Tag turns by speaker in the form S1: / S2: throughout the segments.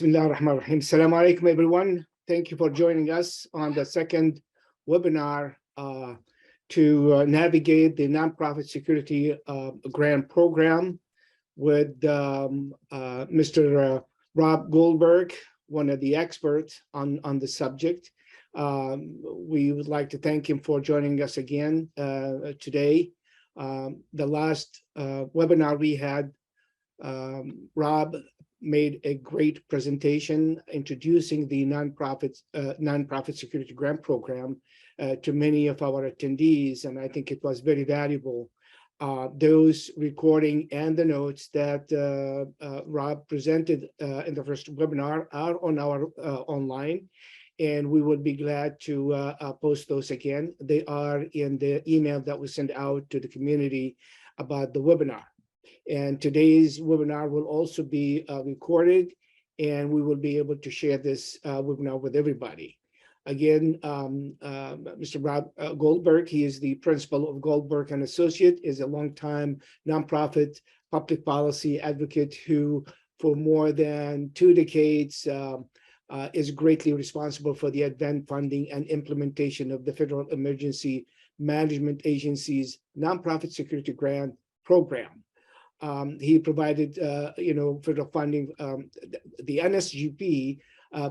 S1: Bismillah ar-Rahman ar-Rahim. Assalamu alaikum, everyone. Thank you for joining us on the second webinar to navigate the nonprofit security grant program with Mr. Rob Goldberg, one of the experts on the subject. We would like to thank him for joining us again today. The last webinar we had, Rob made a great presentation introducing the nonprofit security grant program to many of our attendees, and I think it was very valuable. Those recording and the notes that Rob presented in the first webinar are on our online, and we would be glad to post those again. They are in the email that we sent out to the community about the webinar. And today's webinar will also be recorded, and we will be able to share this webinar with everybody. Again, Mr. Rob Goldberg, he is the principal of Goldberg and Associate, is a longtime nonprofit public policy advocate who, for more than 2 decades, is greatly responsible for the advent funding and implementation of the Federal Emergency Management Agency's nonprofit security grant program. He provided, federal funding. The NSGP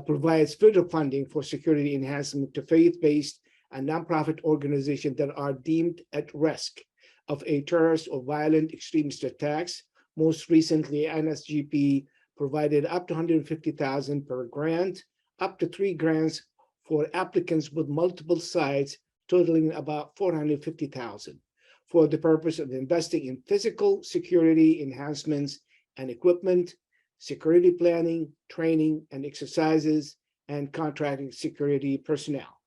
S1: provides federal funding for security enhancement to faith-based and nonprofit organizations that are deemed at risk of a terrorist or violent extremist attacks. Most recently, NSGP provided up to $150,000 per grant, up to 3 grants for applicants with multiple sites, totaling about $450,000. for the purpose of investing in physical security enhancements and equipment, security planning, training and exercises, and contracting security personnel.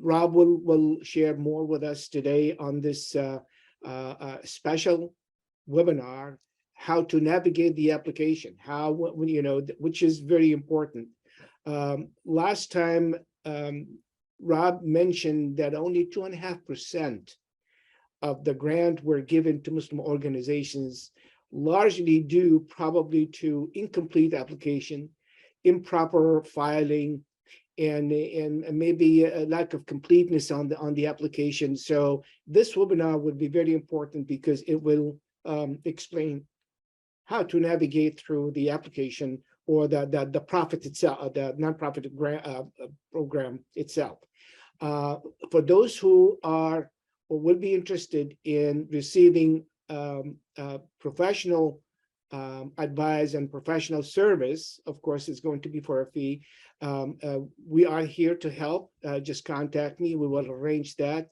S1: Rob will share more with us today on this special webinar, how to navigate the application, which is very important. Last time, Rob mentioned that only 2.5% of the grant were given to Muslim organizations, largely due probably to incomplete application, improper filing, and maybe a lack of completeness on the application. So this webinar would be very important because it will explain how to navigate through the application or the profit itself, the nonprofit grant program itself. For those who are or will be interested in receiving professional advice and professional service, of course, it's going to be for a fee. We are here to help. Just contact me. We will arrange that.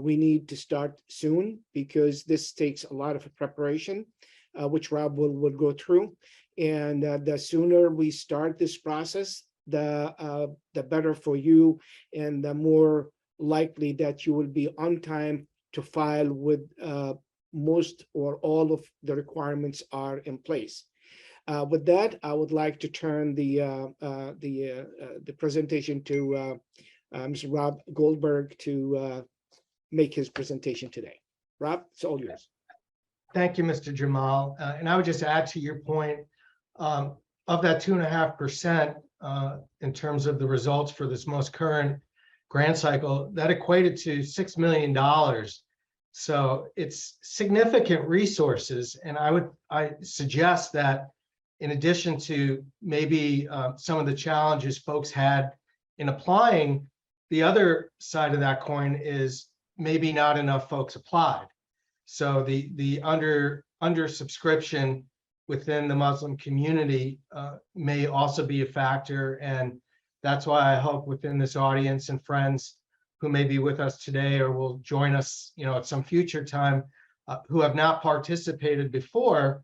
S1: We need to start soon because this takes a lot of preparation, which Rob will go through. And the sooner we start this process, the better for you, and the more likely that you will be on time to file with most or all of the requirements are in place. With that, I would like to turn the presentation to Mr. Rob Goldberg to make his presentation today. Rob, it's all yours.
S2: Thank you, Mr. Jamal. And I would just add to your point, of that 2.5% in terms of the results for this most current grant cycle, that equated to $6 million. So it's significant resources. And I suggest that in addition to maybe some of the challenges folks had in applying, the other side of that coin is maybe not enough folks applied. So the under subscription within the Muslim community may also be a factor. And that's why I hope within this audience and friends who may be with us today or will join us, at some future time, who have not participated before,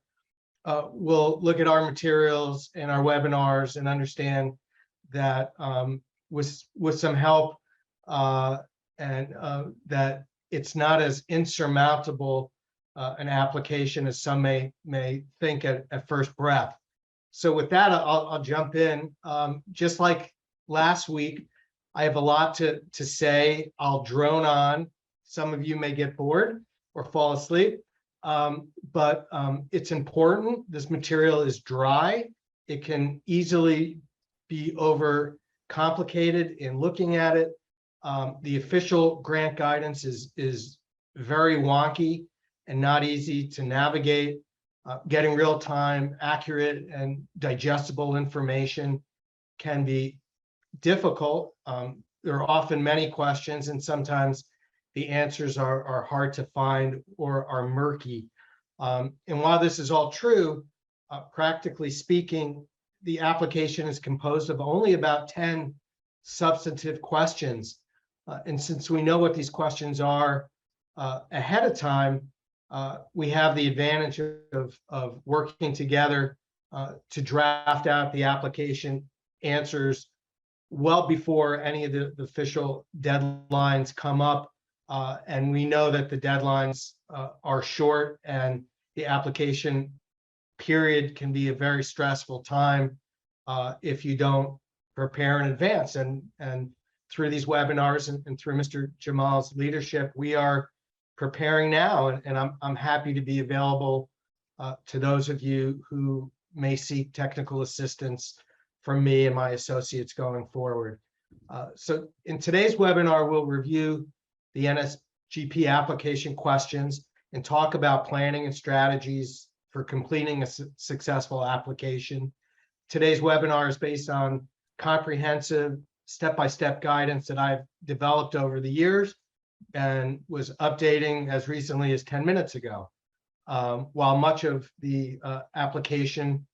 S2: will look at our materials and our webinars and understand that with some help and that it's not as insurmountable an application as some may think at first breath. So with that, I'll jump in. Just like last week, I have a lot to say. I'll drone on. Some of you may get bored or fall asleep, but it's important. This material is dry. It can easily be over complicated in looking at it. The official grant guidance is very wonky and not easy to navigate. Getting real-time, accurate, and digestible information can be difficult. There are often many questions, and sometimes the answers are hard to find or are murky. And while this is all true, practically speaking, the application is composed of only about 10 substantive questions. And since we know what these questions are ahead of time, we have the advantage of working together to draft out the application answers well before any of the official deadlines come up. And we know that the deadlines are short, and the application period can be a very stressful time if you don't prepare in advance. And through these webinars and through Mr. Jamal's leadership, we are preparing now, and I'm happy to be available to those of you who may seek technical assistance from me and my associates going forward. So in today's webinar, we'll review the NSGP application questions and talk about planning and strategies for completing a successful application. Today's webinar is based on comprehensive step-by-step guidance that I've developed over the years and was updating as recently as 10 minutes ago. While much of the application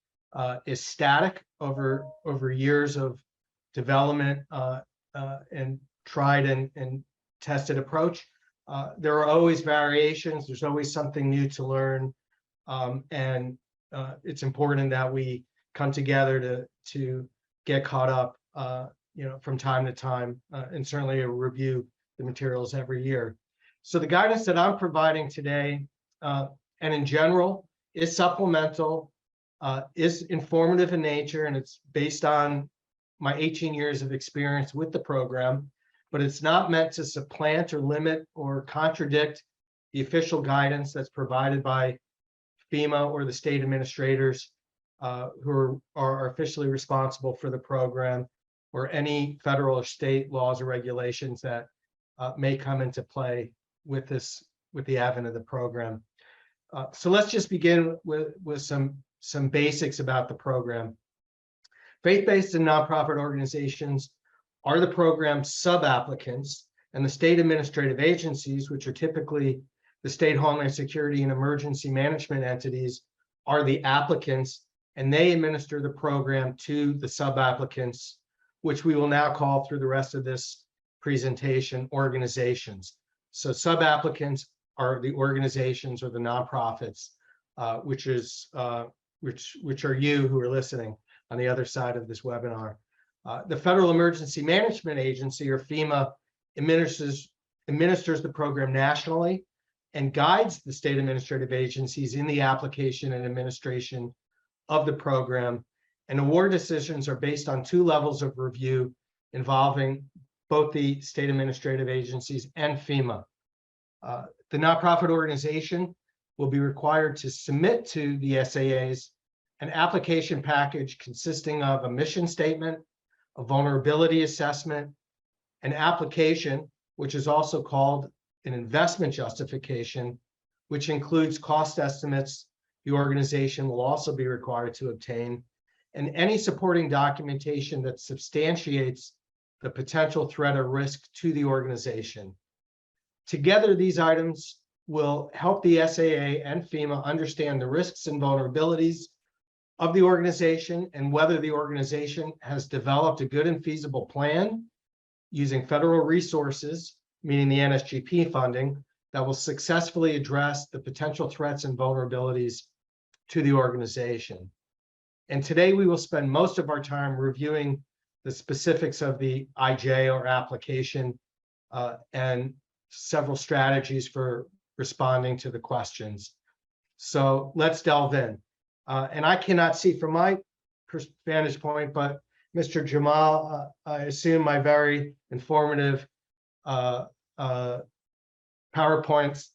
S2: is static over years of development and tried and tested approach, there are always variations. There's always something new to learn, and it's important that we come together to get caught up, from time to time, and certainly review the materials every year. So the guidance that I'm providing today, and in general, is supplemental, is informative in nature, and it's based on my 18 years of experience with the program, but it's not meant to supplant or limit or contradict the official guidance that's provided by FEMA or the state administrators who are officially responsible for the program, or any federal or state laws or regulations that may come into play with the advent of the program. So let's just begin with some basics about the program. Faith-based and nonprofit organizations are the program's sub-applicants, and the state administrative agencies, which are typically the state Homeland Security and emergency management entities, are the applicants, and they administer the program to the sub-applicants, which we will now call, through the rest of this presentation, organizations. So sub-applicants are the organizations or the nonprofits, which are you who are listening on the other side of this webinar. The Federal Emergency Management Agency, or FEMA, administers the program nationally and guides the state administrative agencies in the application and administration of the program. And award decisions are based on 2 levels of review involving both the state administrative agencies and FEMA. The nonprofit organization will be required to submit to the SAAs an application package consisting of a mission statement, a vulnerability assessment, an application, which is also called an investment justification, which includes cost estimates the organization will also be required to obtain, and any supporting documentation that substantiates the potential threat or risk to the organization. Together, these items will help the SAA and FEMA understand the risks and vulnerabilities of the organization and whether the organization has developed a good and feasible plan using federal resources, meaning the NSGP funding, that will successfully address the potential threats and vulnerabilities to the organization. And today we will spend most of our time reviewing the specifics of the IJ or application and several strategies for responding to the questions. So let's delve in. And I cannot see from my vantage point, but Mr. Jamal, I assume my very informative PowerPoint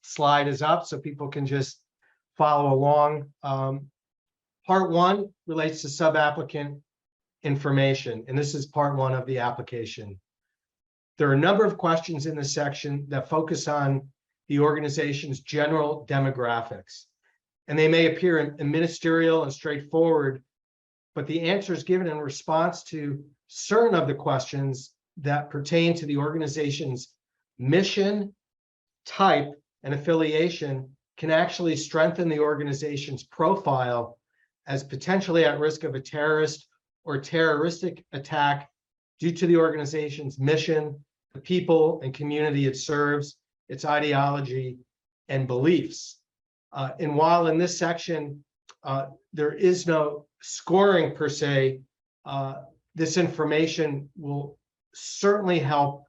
S2: slide is up so people can just follow along. Part 1 relates to sub-applicant information, and this is part 1 of the application. There are a number of questions in this section that focus on the organization's general demographics, and they may appear ministerial and straightforward, but the answers given in response to certain of the questions that pertain to the organization's mission, type, and affiliation can actually strengthen the organization's profile as potentially at risk of a terrorist or terroristic attack due to the organization's mission, the people and community it serves, its ideology, and beliefs. And while in this section, there is no scoring per se, this information will certainly help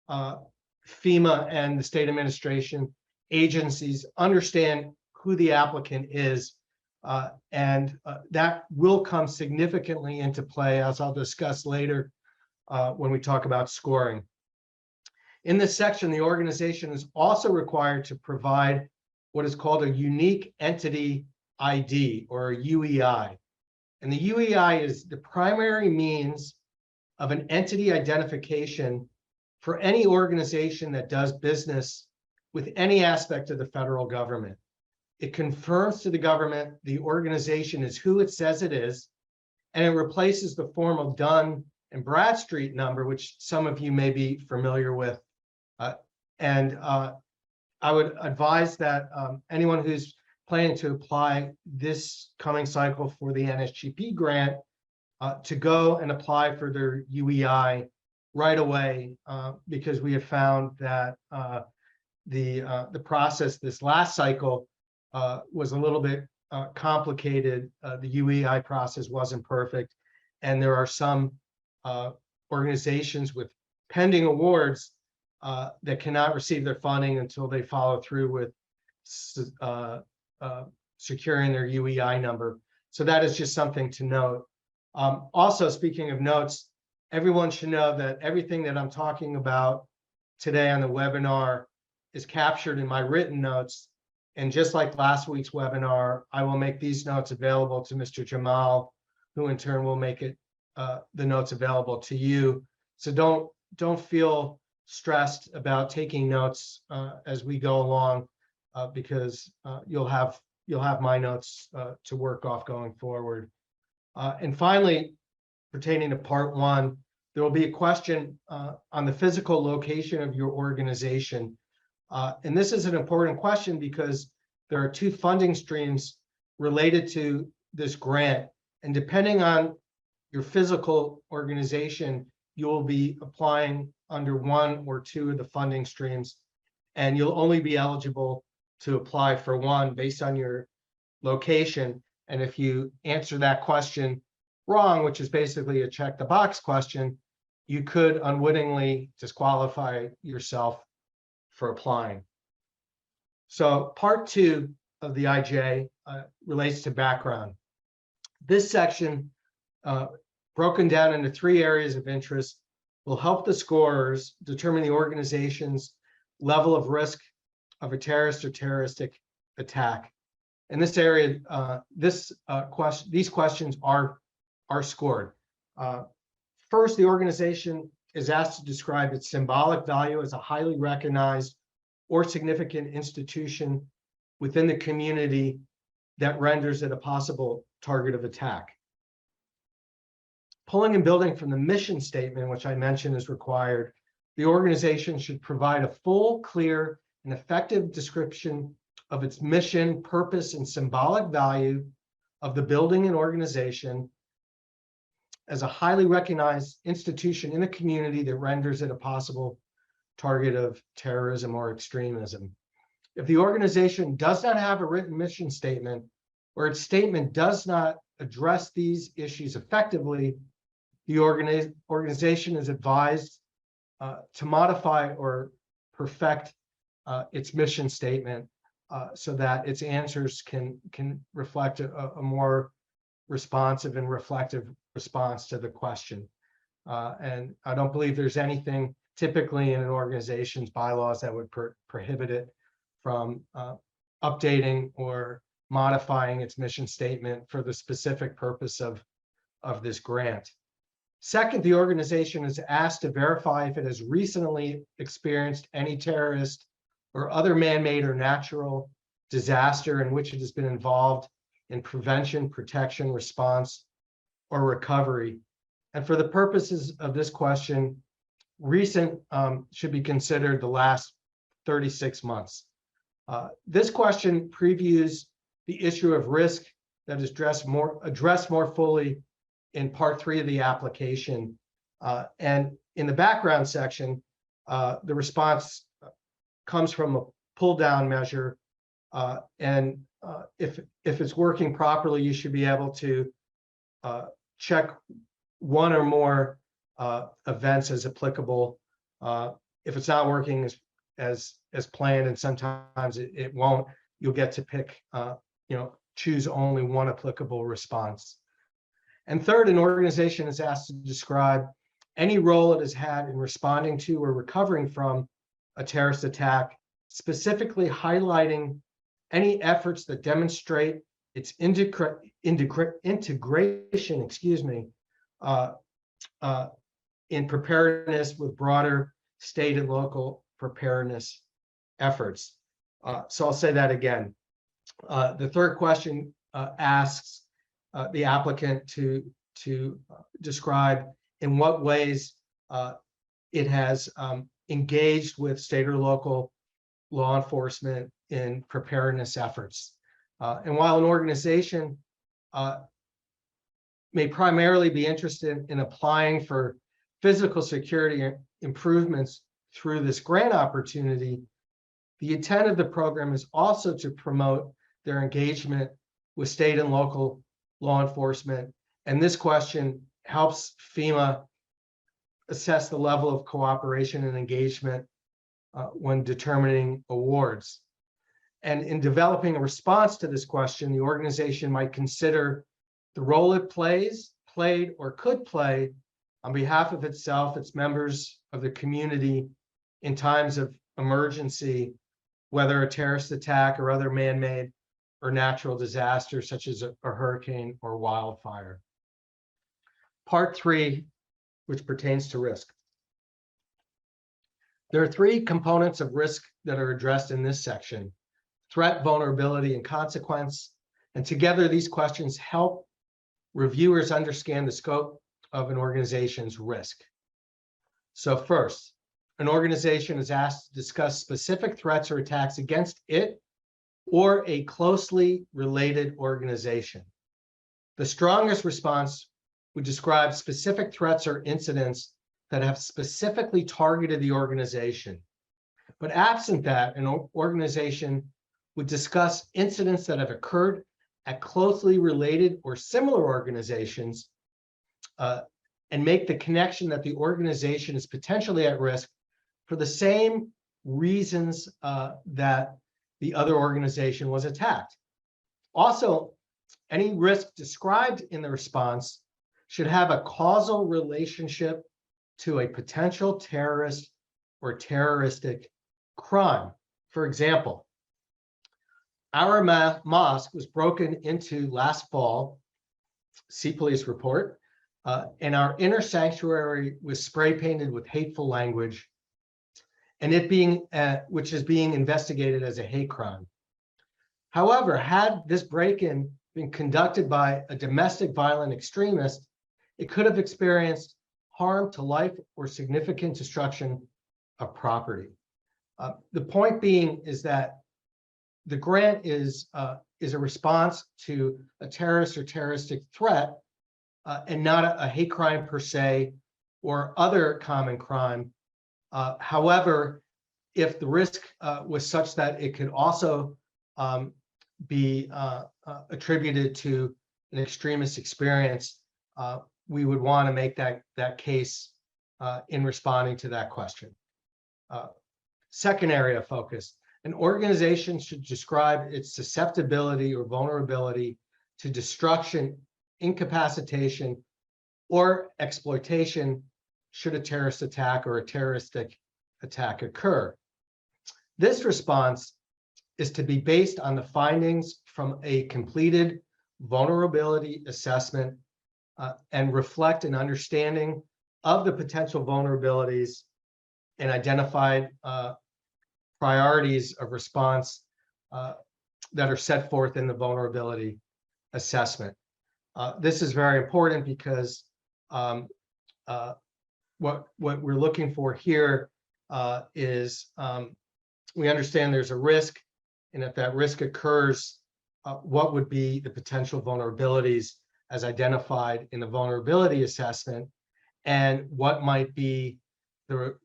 S2: FEMA and the state administration agencies understand who the applicant is, and that will come significantly into play, as I'll discuss later when we talk about scoring. In this section, the organization is also required to provide what is called a unique entity ID, or a UEI. And the UEI is the primary means of an entity identification for any organization that does business with any aspect of the federal government. It confirms to the government the organization is who it says it is, and it replaces the formal Dun and Bradstreet number, which some of you may be familiar with. I would advise that anyone who's planning to apply this coming cycle for the NSGP grant to go and apply for their UEI right away, because we have found that the process this last cycle was a little bit complicated. The UEI process wasn't perfect, and there are some organizations with pending awards that cannot receive their funding until they follow through with securing their UEI number. So that is just something to note. Also, speaking of notes, everyone should know that everything that I'm talking about today on the webinar is captured in my written notes. And just like last week's webinar, I will make these notes available to Mr. Jamal, who in turn will make it the notes available to you. So don't feel stressed about taking notes as we go along, because you'll have my notes to work off going forward. And finally, pertaining to part 1, there will be a question on the physical location of your organization. And this is an important question because there are 2 funding streams related to this grant. And depending on your physical organization, you will be applying under 1 or 2 of the funding streams, and you'll only be eligible to apply for 1 based on your location. And if you answer that question wrong, which is basically a check the box question, you could unwittingly disqualify yourself for applying. So part 2 of the IJ relates to background. This section, broken down into 3 areas of interest, will help the scorers determine the organization's level of risk of a terrorist or terroristic attack. In this area, these questions are scored. First, the organization is asked to describe its symbolic value as a highly recognized or significant institution within the community that renders it a possible target of attack. Pulling and building from the mission statement, which I mentioned is required, the organization should provide a full, clear, and effective description of its mission, purpose, and symbolic value of the building and organization as a highly recognized institution in a community that renders it a possible target of terrorism or extremism. If the organization does not have a written mission statement, or its statement does not address these issues effectively, the organization is advised to modify or perfect its mission statement so that its answers can reflect a more responsive and reflective response to the question. And I don't believe there's anything typically in an organization's bylaws that would prohibit it from updating or modifying its mission statement for the specific purpose of this grant. Second, the organization is asked to verify if it has recently experienced any terrorist or other man-made or natural disaster in which it has been involved in prevention, protection, response, or recovery. And for the purposes of this question, recent should be considered the last 36 months. This question previews the issue of risk that is addressed more fully in part 3 of the application. And in the background section, the response comes from a pull-down measure. And if it's working properly, you should be able to check one or more events as applicable. If it's not working as planned, and sometimes it won't, you'll get to pick, choose only one applicable response. And third, an organization is asked to describe any role it has had in responding to or recovering from a terrorist attack, specifically highlighting any efforts that demonstrate its integration, in preparedness with broader state and local preparedness efforts. So I'll say that again. The third question asks the applicant to describe in what ways it has engaged with state or local law enforcement in preparedness efforts. And while an organization may primarily be interested in applying for physical security improvements through this grant opportunity, the intent of the program is also to promote their engagement with state and local law enforcement. And this question helps FEMA assess the level of cooperation and engagement when determining awards. And in developing a response to this question, the organization might consider the role it played, or could play on behalf of itself, its members of the community in times of emergency, whether a terrorist attack or other man-made or natural disaster such as a hurricane or wildfire. Part 3, which pertains to risk. There are 3 components of risk that are addressed in this section: threat, vulnerability, and consequence. And together, these questions help reviewers understand the scope of an organization's risk. So first, an organization is asked to discuss specific threats or attacks against it or a closely related organization. The strongest response would describe specific threats or incidents that have specifically targeted the organization. But absent that, an organization would discuss incidents that have occurred at closely related or similar organizations and make the connection that the organization is potentially at risk for the same reasons that the other organization was attacked. Also, any risk described in the response should have a causal relationship to a potential terrorist or terroristic crime. For example, our mosque was broken into last fall, see police report, and our inner sanctuary was spray painted with hateful language, and it being, which is being investigated as a hate crime. However, had this break-in been conducted by a domestic violent extremist, it could have experienced harm to life or significant destruction of property. The point being is that the grant is a response to a terrorist or terroristic threat and not a hate crime per se or other common crime. However, if the risk was such that it could also be attributed to an extremist experience, we would want to make that case in responding to that question. Second area of focus, an organization should describe its susceptibility or vulnerability to destruction, incapacitation, or exploitation should a terrorist attack or a terroristic attack occur. This response is to be based on the findings from a completed vulnerability assessment and reflect an understanding of the potential vulnerabilities and identified priorities of response that are set forth in the vulnerability assessment. This is very important because what we're looking for here is we understand there's a risk, and if that risk occurs, what would be the potential vulnerabilities as identified in the vulnerability assessment, and what might be the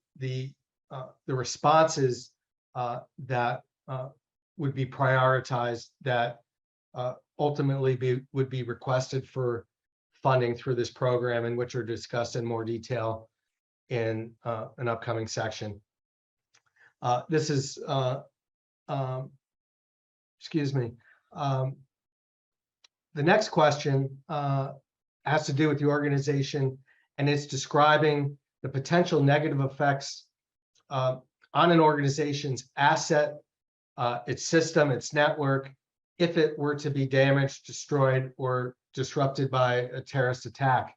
S2: responses that would be prioritized that ultimately would be requested for funding through this program, and which are discussed in more detail in an upcoming section. This is, excuse me. The next question has to do with the organization, and it's describing the potential negative effects on an organization's asset, its system, its network, if it were to be damaged, destroyed, or disrupted by a terrorist attack.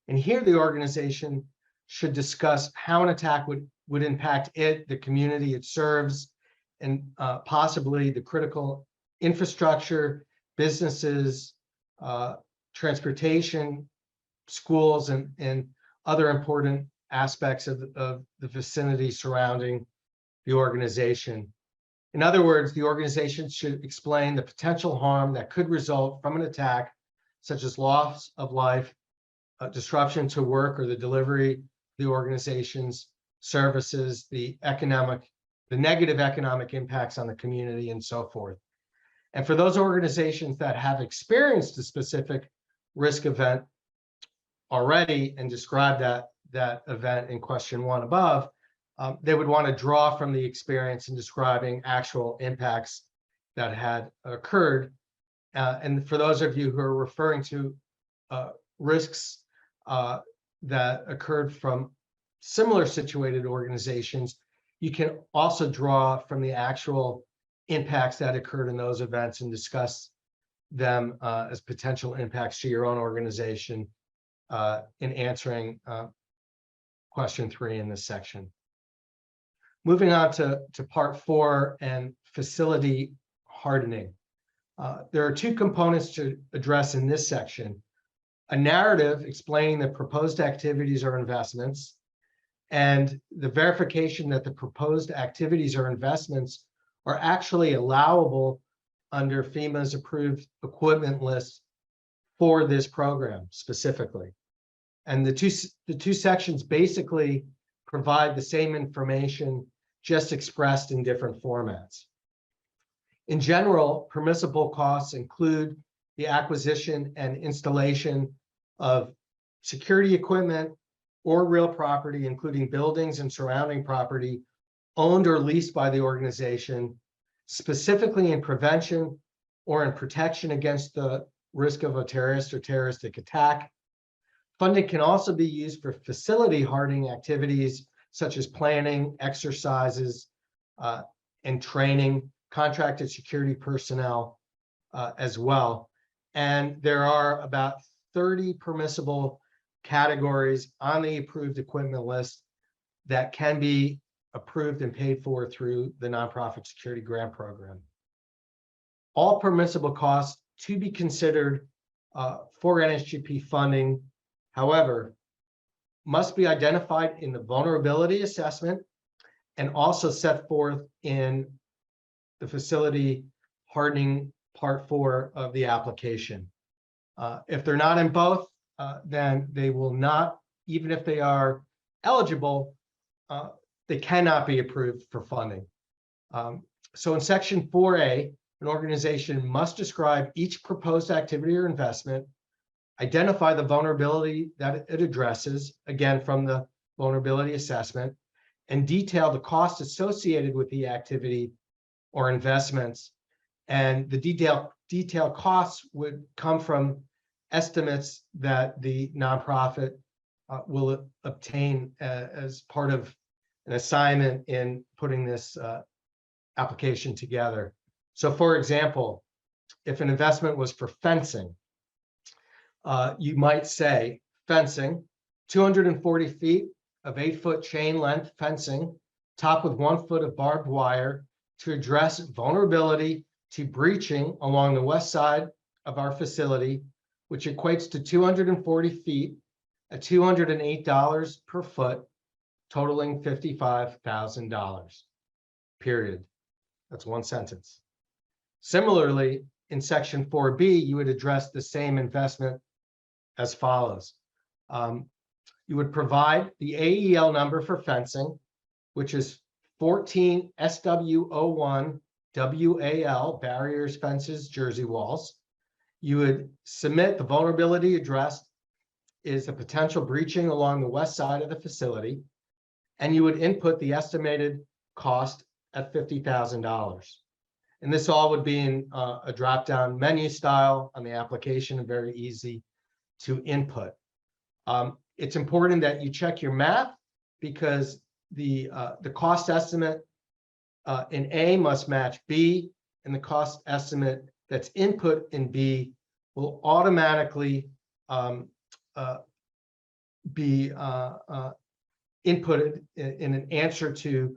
S2: And here the organization should discuss how an attack would impact it, the community it serves, and possibly the critical infrastructure, businesses, transportation, schools, and other important aspects of the vicinity surrounding the organization. In other words, the organization should explain the potential harm that could result from an attack, such as loss of life, disruption to work or the delivery of the organization's services, the negative economic impacts on the community, and so forth. And for those organizations that have experienced a specific risk event already and describe that event in question 1 above, they would want to draw from the experience in describing actual impacts that had occurred. And for those of you who are referring to risks that occurred from similar situated organizations, you can also draw from the actual impacts that occurred in those events and discuss them as potential impacts to your own organization in answering question 3 in this section. Moving on to part 4 and facility hardening. There are 2 components to address in this section: a narrative explaining the proposed activities or investments, and the verification that the proposed activities or investments are actually allowable under FEMA's approved equipment list for this program specifically. And the two sections basically provide the same information, just expressed in different formats. In general, permissible costs include the acquisition and installation of security equipment or real property, including buildings and surrounding property owned or leased by the organization, specifically in prevention or in protection against the risk of a terrorist or terroristic attack. Funding can also be used for facility hardening activities such as planning, exercises, and training, contracted security personnel as well. And there are about 30 permissible categories on the approved equipment list that can be approved and paid for through the Nonprofit Security Grant Program. All permissible costs to be considered for NSGP funding, however, must be identified in the vulnerability assessment and also set forth in the facility hardening part 4 of the application. If they're not in both, then they will not, even if they are eligible, they cannot be approved for funding. So in section 4A, an organization must describe each proposed activity or investment, identify the vulnerability that it addresses, again from the vulnerability assessment, and detail the cost associated with the activity or investments. And the detailed costs would come from estimates that the nonprofit will obtain as part of an assignment in putting this application together. So for example, if an investment was for fencing, you might say fencing, 240 feet of 8-foot chain length fencing, topped with 1 foot of barbed wire to address vulnerability to breaching along the west side of our facility, which equates to 240 feet at $208 per foot, totaling $55,000, period. That's one sentence. Similarly, in section 4B, you would address the same investment as follows. You would provide the AEL number for fencing, which is 14 SW01 WAL, barriers, fences, jersey walls. You would submit the vulnerability addressed is a potential breaching along the west side of the facility, and you would input the estimated cost at $50,000. And this all would be in a drop-down menu style on the application and very easy to input. It's important that you check your math because the cost estimate in A must match B, and the cost estimate that's input in B will automatically be inputted in an answer to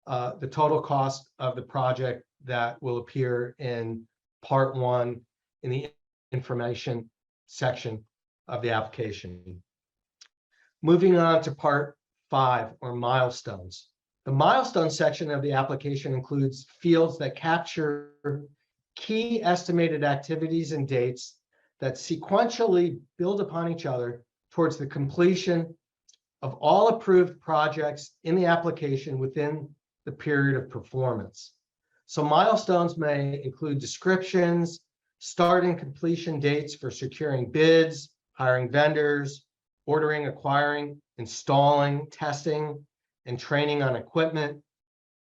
S2: the total cost of the project that will appear in part 1 in the information section of the application. Moving on to part 5, or milestones. The milestone section of the application includes fields that capture key estimated activities and dates that sequentially build upon each other towards the completion of all approved projects in the application within the period of performance. So milestones may include descriptions, start and completion dates for securing bids, hiring vendors, ordering, acquiring, installing, testing, and training on equipment,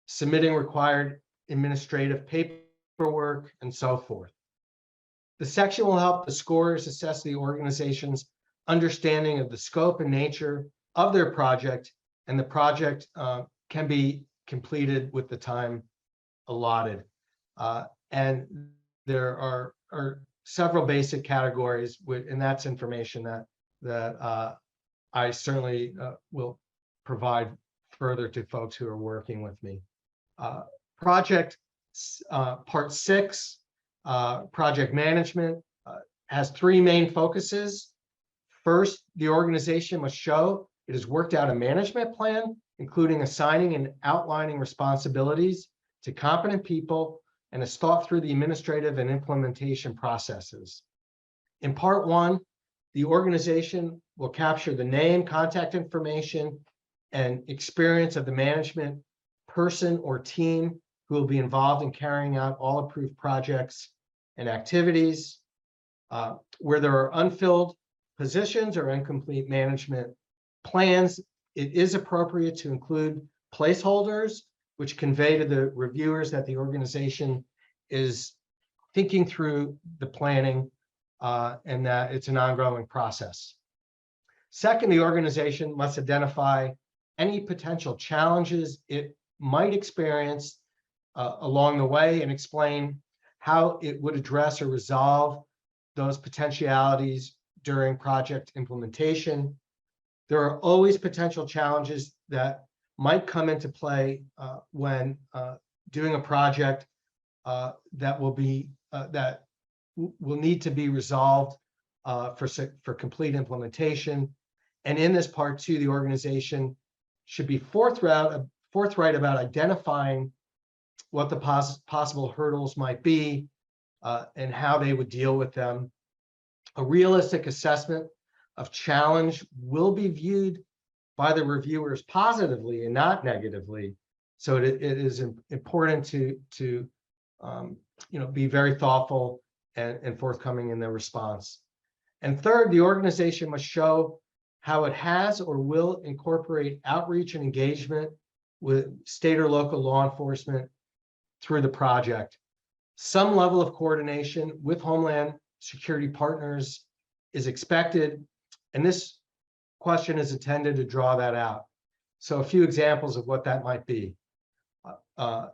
S2: submitting required administrative paperwork, and so forth. The section will help the scorers assess the organization's understanding of the scope and nature of their project, and the project can be completed with the time allotted. And there are several basic categories, and that's information that I certainly will provide further to folks who are working with me. Project part 6, project management, has 3 main focuses. First, the organization must show it has worked out a management plan, including assigning and outlining responsibilities to competent people, and has thought through the administrative and implementation processes. In part 1, the organization will capture the name, contact information, and experience of the management person or team who will be involved in carrying out all approved projects and activities. Where there are unfilled positions or incomplete management plans, it is appropriate to include placeholders, which convey to the reviewers that the organization is thinking through the planning and that it's an ongoing process. Second, the organization must identify any potential challenges it might experience along the way and explain how it would address or resolve those potentialities during project implementation. There are always potential challenges that might come into play when doing a project that will need to be resolved for complete implementation. And in this part 2, the organization should be forthright about identifying what the possible hurdles might be and how they would deal with them. A realistic assessment of challenge will be viewed by the reviewers positively and not negatively. So it is important to be very thoughtful and forthcoming in their response. And third, the organization must show how it has or will incorporate outreach and engagement with state or local law enforcement through the project. Some level of coordination with Homeland Security partners is expected, and this question is intended to draw that out. So a few examples of what that might be.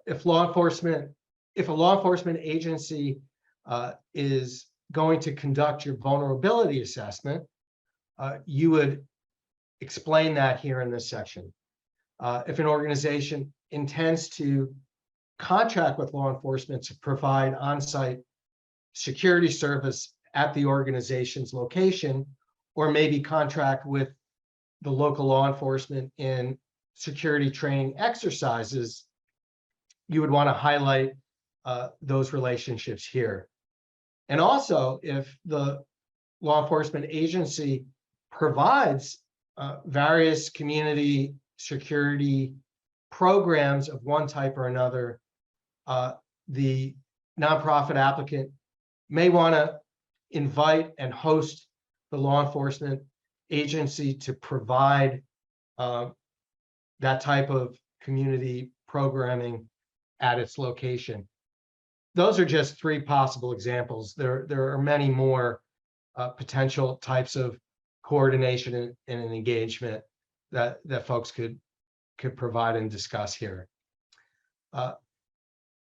S2: If law enforcement if a law enforcement agency is going to conduct your vulnerability assessment, you would explain that here in this section. If an organization intends to contract with law enforcement to provide on-site security service at the organization's location, or maybe contract with the local law enforcement in security training exercises, you would want to highlight those relationships here. And also, if the law enforcement agency provides various community security programs of one type or another, the nonprofit applicant may want to invite and host the law enforcement agency to provide that type of community programming at its location. Those are just 3 possible examples. There are many more potential types of coordination and engagement that folks could provide and discuss here.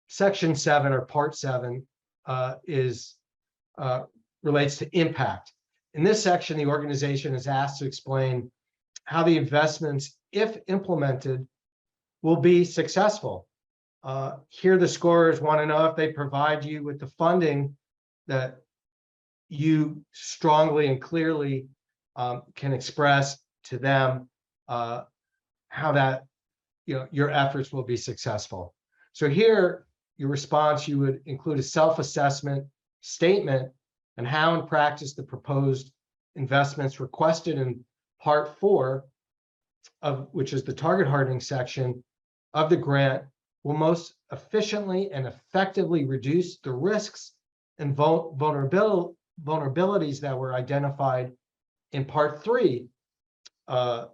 S2: Section 7 or Part 7 relates to impact. In this section, the organization is asked to explain how the investments, if implemented, will be successful. Here, the scorers want to know if they provide you with the funding that you strongly and clearly can express to them how that your efforts will be successful. So here, your response, you would include a self-assessment statement and how in practice the proposed investments requested in Part 4 of which is the target hardening section of the grant will most efficiently and effectively reduce the risks and vulnerabilities that were identified in Part 3 of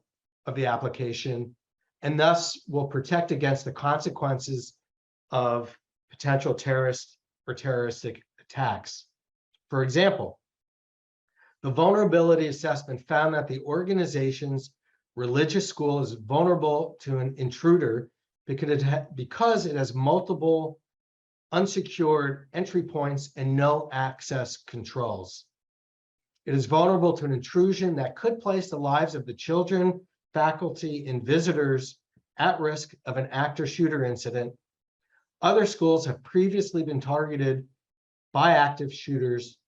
S2: the application, and thus will protect against the consequences of potential terrorist or terroristic attacks. For example, the vulnerability assessment found that the organization's religious school is vulnerable to an intruder because it has multiple unsecured entry points and no access controls. It is vulnerable to an intrusion that could place the lives of the children, faculty, and visitors at risk of an actor-shooter incident. Other schools have previously been targeted by active shooters.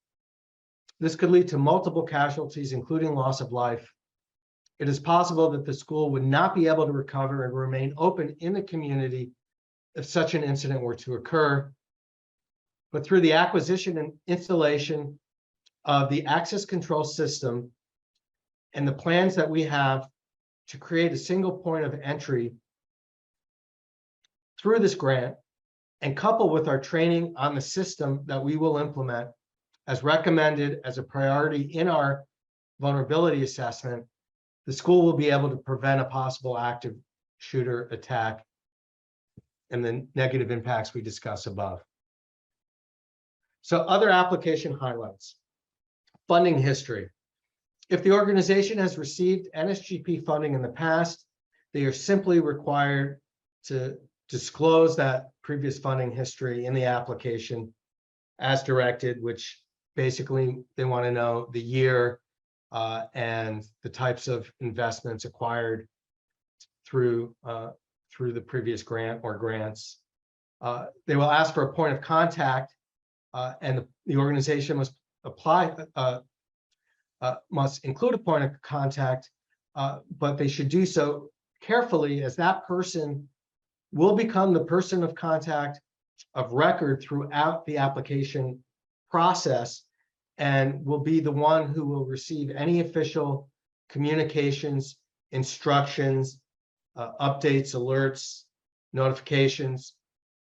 S2: This could lead to multiple casualties, including loss of life. It is possible that the school would not be able to recover and remain open in the community if such an incident were to occur. But through the acquisition and installation of the access control system and the plans that we have to create a single point of entry through this grant, and coupled with our training on the system that we will implement as recommended as a priority in our vulnerability assessment, the school will be able to prevent a possible active shooter attack and the negative impacts we discuss above. So other application highlights. Funding history. If the organization has received NSGP funding in the past, they are simply required to disclose that previous funding history in the application as directed, which basically they want to know the year and the types of investments acquired through the previous grant or grants. They will ask for a point of contact, and the organization must must include a point of contact, but they should do so carefully, as that person will become the person of contact of record throughout the application process and will be the one who will receive any official communications, instructions, updates, alerts, notifications,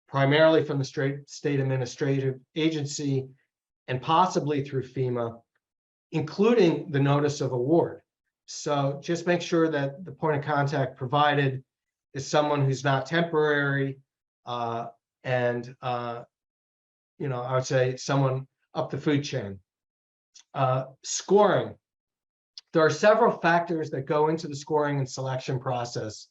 S2: primarily from the state administrative agency and possibly through FEMA, including the notice of award. So just make sure that the point of contact provided is someone who's not temporary, and I would say someone up the food chain. Scoring. There are several factors that go into the scoring and selection process.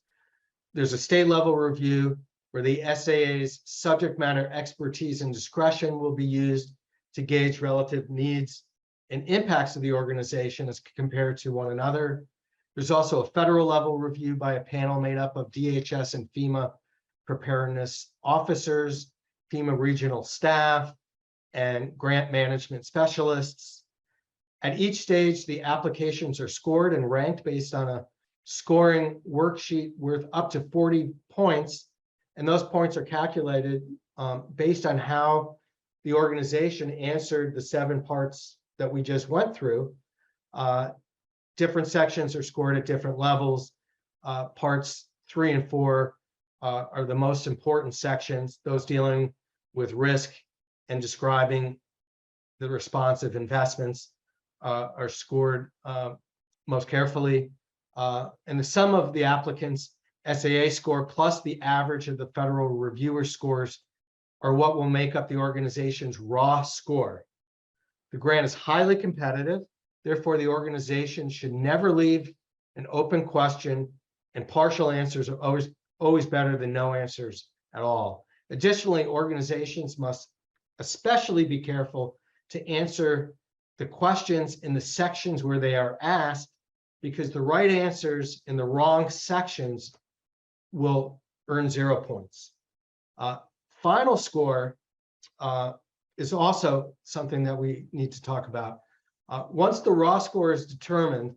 S2: There's a state level review, where the SAA's subject matter expertise and discretion will be used to gauge relative needs and impacts of the organization as compared to one another. There's also a federal level review by a panel made up of DHS and FEMA preparedness officers, FEMA regional staff, and grant management specialists. At each stage, the applications are scored and ranked based on a scoring worksheet worth up to 40 points. And those points are calculated based on how the organization answered the 7 parts that we just went through. Different sections are scored at different levels. Parts 3 and 4 are the most important sections, those dealing with risk and describing the responsive investments are scored most carefully. And the sum of the applicant's SAA score plus the average of the federal reviewer scores are what will make up the organization's raw score. The grant is highly competitive. Therefore, the organization should never leave an open question, and partial answers are always better than no answers at all. Additionally, organizations must especially be careful to answer the questions in the sections where they are asked, because the right answers in the wrong sections will earn 0 points. Final score is also something that we need to talk about. Once the raw score is determined,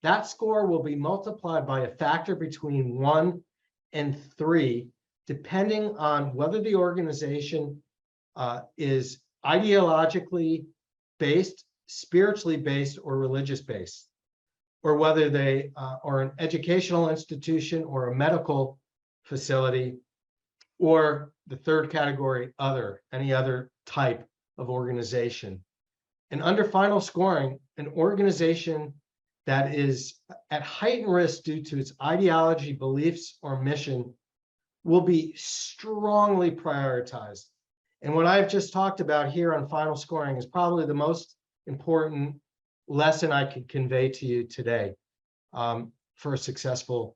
S2: that score will be multiplied by a factor between 1 and 3, depending on whether the organization is ideologically based, spiritually based, or religious based, or whether they are an educational institution or a medical facility, or the third category, other, any other type of organization. And under final scoring, an organization that is at heightened risk due to its ideology, beliefs, or mission will be strongly prioritized. And what I've just talked about here on final scoring is probably the most important lesson I could convey to you today for a successful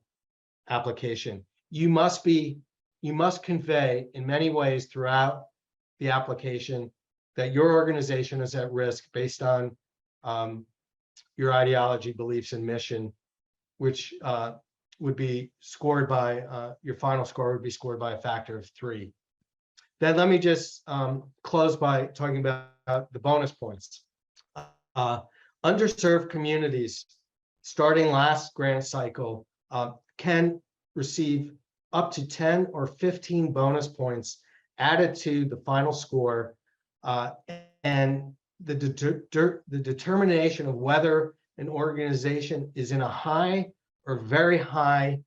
S2: application. You must convey in many ways throughout the application that your organization is at risk based on your ideology, beliefs, and mission, which would be scored by, your final score would be scored by a factor of 3. Then let me just close by talking about the bonus points. Underserved communities, starting last grant cycle, can receive up to 10 or 15 bonus points added to the final score, and the determination of whether an organization is in a high or very high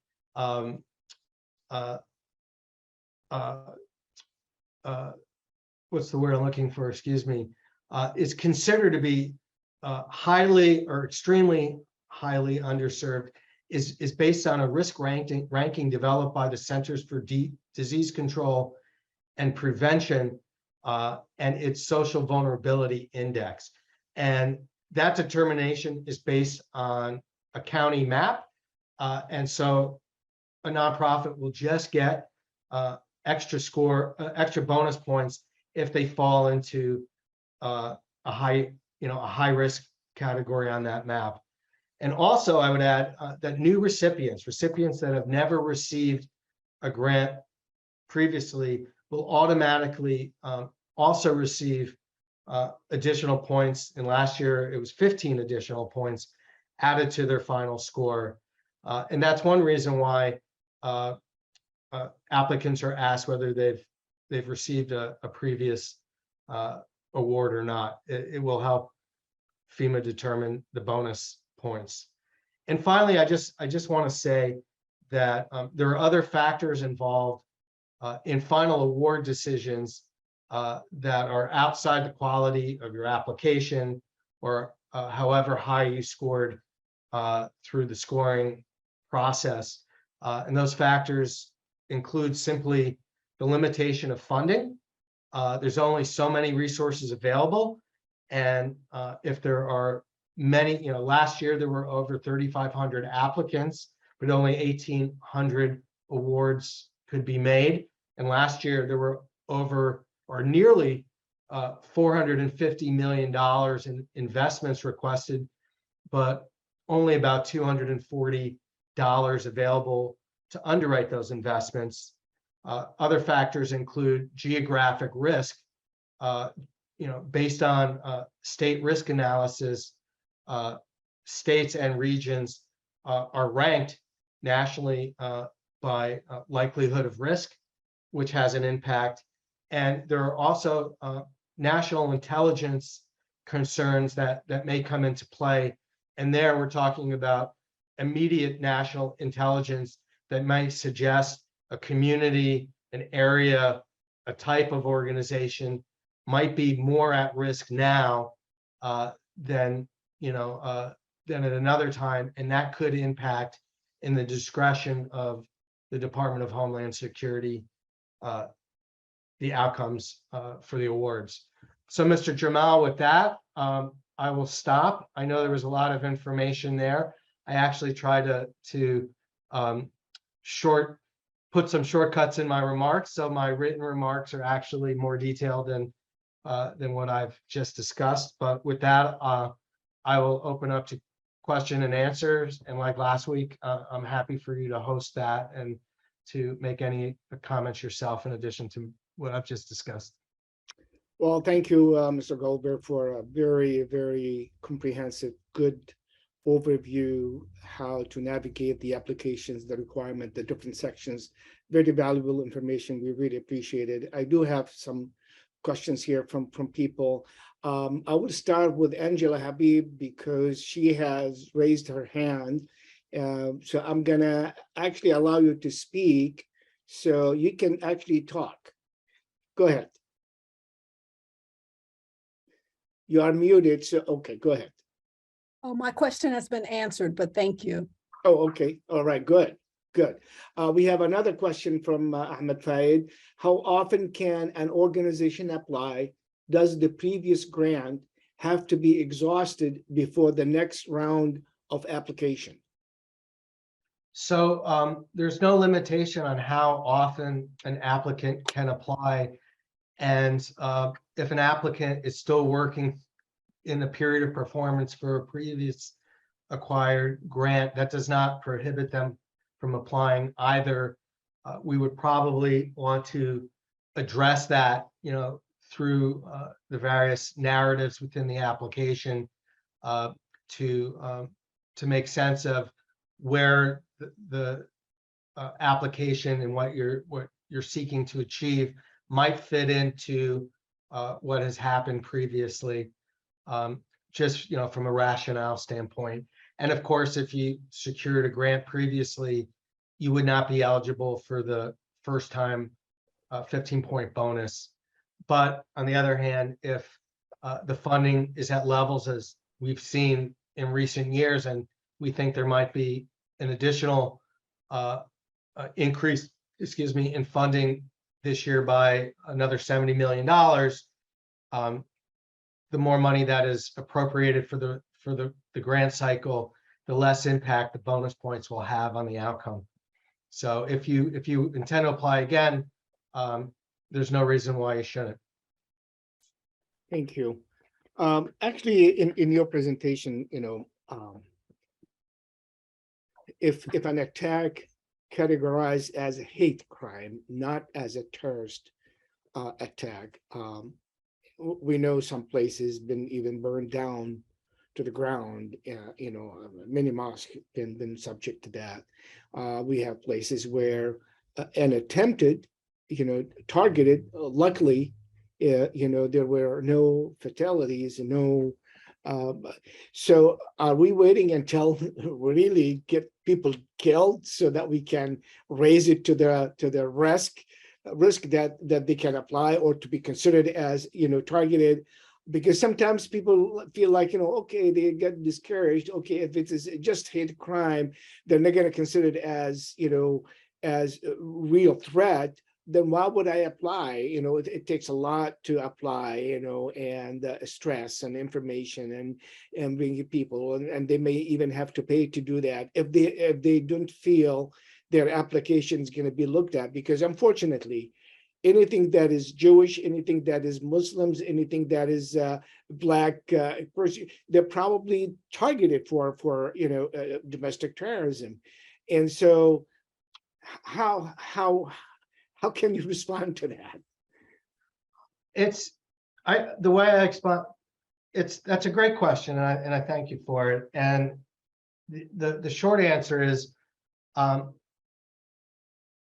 S2: what's the word I'm looking for? Excuse me, is considered to be highly or extremely highly underserved is based on a risk ranking developed by the Centers for Disease Control and Prevention and its Social Vulnerability Index. And that determination is based on a county map. And so a nonprofit will just get extra bonus points if they fall into a high risk category on that map. And also I would add that new recipients that have never received a grant previously will automatically also receive additional points. And last year it was 15 additional points added to their final score. And that's one reason why applicants are asked whether they've received a previous award or not. It will help FEMA determine the bonus points. And finally, I just want to say that there are other factors involved in final award decisions that are outside the quality of your application or however high you scored through the scoring process. And those factors include simply the limitation of funding. There's only so many resources available. And if there are many, last year there were over 3,500 applicants, but only 1,800 awards could be made. And last year there were over or nearly $450 million in investments requested, but only about $240 available to underwrite those investments. Other factors include geographic risk. Based on state risk analysis, states and regions are ranked nationally by likelihood of risk, which has an impact. And there are also national intelligence concerns that may come into play. And there we're talking about immediate national intelligence that might suggest a community, an area, a type of organization might be more at risk now than at another time, and that could impact in the discretion of the Department of Homeland Security the outcomes for the awards. So, Mr. Jamal, with that, I will stop. I know there was a lot of information there. I actually tried to put some shortcuts in my remarks, so my written remarks are actually more detailed than what I've just discussed. But with that, I will open up to question and answers. And like last week, I'm happy for you to host that and to make any comments yourself in addition to what I've just discussed.
S1: Well, thank you, Mr. Goldberg, for a very, very comprehensive, good overview how to navigate the applications, the requirement, the different sections. Very valuable information. We really appreciate it. I do have some questions here from people. I would start with Angela Habib because she has raised her hand. So I'm gonna actually allow you to speak so you can actually talk. Go ahead. You are muted, so okay, go ahead.
S3: Oh, my question has been answered, but thank you.
S1: Oh, okay. All right, good. Good. We have another question from Ahmed Faid. How often can an organization apply? Does the previous grant have to be exhausted before the next round of application?
S2: So there's no limitation on how often an applicant can apply. And if an applicant is still working in the period of performance for a previous acquired grant, that does not prohibit them from applying either. We would probably want to address that, through the various narratives within the application to make sense of where the application and what you're seeking to achieve might fit into what has happened previously, just from a rationale standpoint. And of course, if you secured a grant previously, you would not be eligible for the first time 15-point bonus. But on the other hand, if the funding is at levels as we've seen in recent years, and we think there might be an additional increase, in funding this year by another $70 million, the more money that is appropriated for the grant cycle, the less impact the bonus points will have on the outcome. So if you intend to apply again, there's no reason why you shouldn't.
S1: Thank you. Actually, in your presentation, if an attack categorized as a hate crime, not as a terrorist attack, we know some places been even burned down to the ground. Many mosques been subject to that. We have places where an attempted, targeted. Luckily, there were no fatalities, no. So are we waiting until we really get people killed so that we can raise it to the risk that they can apply or to be considered as targeted? Because sometimes people feel like, okay, they get discouraged. Okay, if it is just hate crime, then they're going to consider it as as a real threat. Then why would I apply? It takes a lot to apply, and stress and information and bringing people, and they may even have to pay to do that if they don't feel their application is going to be looked at. Because unfortunately, anything that is Jewish, anything that is Muslims, anything that is Black, they're probably targeted for domestic terrorism. And so how can you respond to that?
S2: The way I explain, that's a great question, and I thank you for it. And the short answer is,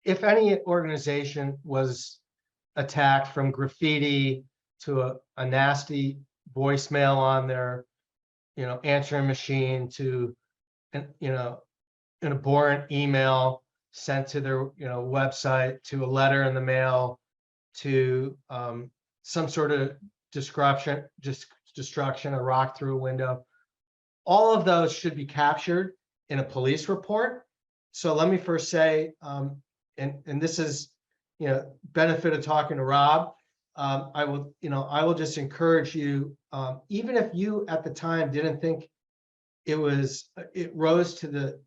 S2: if any organization was attacked, from graffiti to a nasty voicemail on their answering machine, to an abhorrent email sent to their website, to a letter in the mail, to some sort of destruction, a rock through a window, all of those should be captured in a police report. So let me first say, and this is benefit of talking to Rob, I will just encourage you, even if you at the time didn't think it rose to the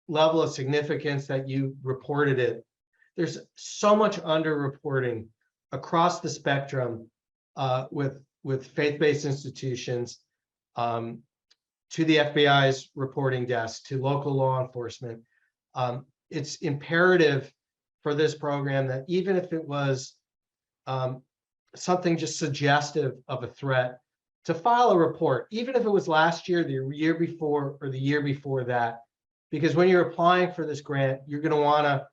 S2: level of significance that you reported it, there's so much underreporting across the spectrum with faith-based institutions, to the FBI's reporting desk, to local law enforcement. It's imperative for this program that even if it was something just suggestive of a threat, to file a report, even if it was last year, the year before, or the year before that, because when you're applying for this grant, you're going to want to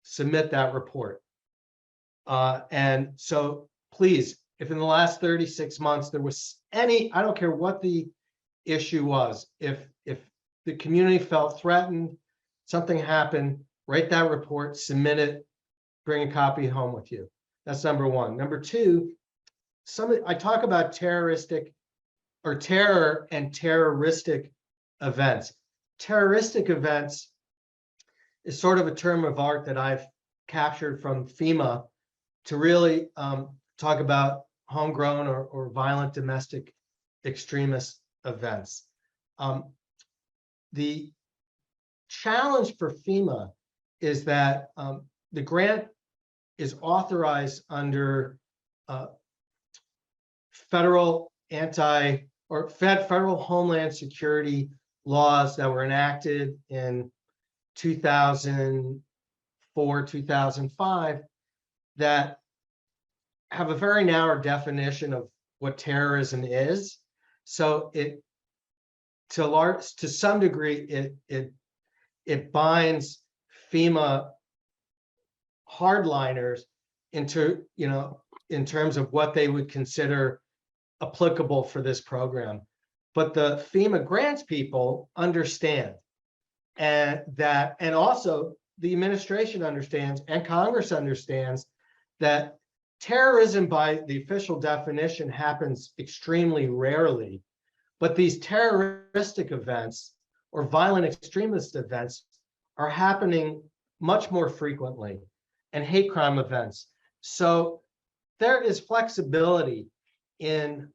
S2: submit that report. And so please, if in the last 36 months there was any, I don't care what the issue was, if the community felt threatened, something happened, write that report, submit it, bring a copy home with you. That's number one. Number two, I talk about terroristic or terror and terroristic events. Terroristic events is sort of a term of art that I've captured from FEMA to really talk about homegrown or violent domestic extremist events. The challenge for FEMA is that the grant is authorized under federal federal homeland security laws that were enacted in 2004, 2005, that have a very narrow definition of what terrorism is. So to some degree, it binds FEMA hardliners into, in terms of what they would consider applicable for this program. But the FEMA grants people understand, and also the administration understands, and Congress understands, that terrorism by the official definition happens extremely rarely, but these terroristic events or violent extremist events are happening much more frequently, and hate crime events. So there is flexibility in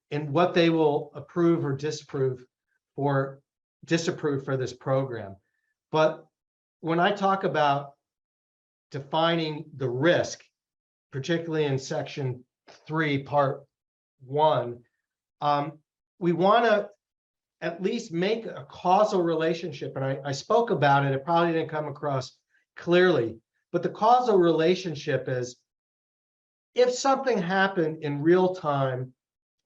S2: what they will approve or disapprove for this program. But when I talk about defining the risk, particularly in Section 3, Part 1, we want to at least make a causal relationship. And I spoke about it. It probably didn't come across clearly, but the causal relationship is, if something happened in real time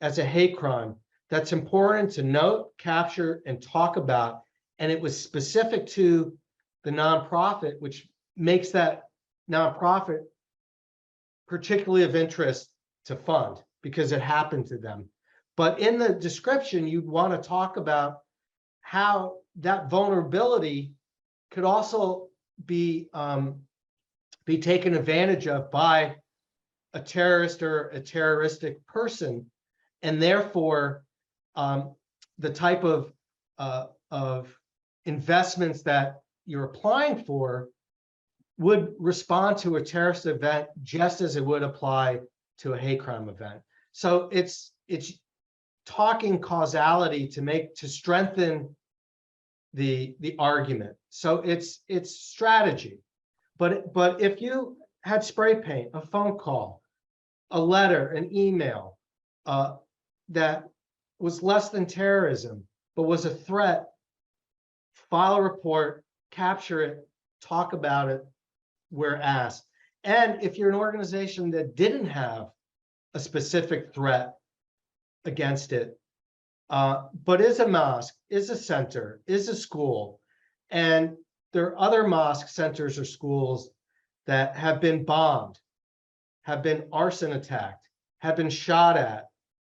S2: as a hate crime, that's important to note, capture, and talk about, and it was specific to the nonprofit, which makes that nonprofit particularly of interest to fund because it happened to them. But in the description, you'd want to talk about how that vulnerability could also be taken advantage of by a terrorist or a terroristic person, and therefore the type of investments that you're applying for would respond to a terrorist event just as it would apply to a hate crime event. So it's talking causality to strengthen the argument. So it's strategy. But if you had spray paint, a phone call, a letter, an email that was less than terrorism, but was a threat, file a report, capture it, talk about it where asked. And if you're an organization that didn't have a specific threat against it, but is a mosque, is a center, is a school, and there are other mosques, centers, or schools that have been bombed, have been arson attacked, have been shot at,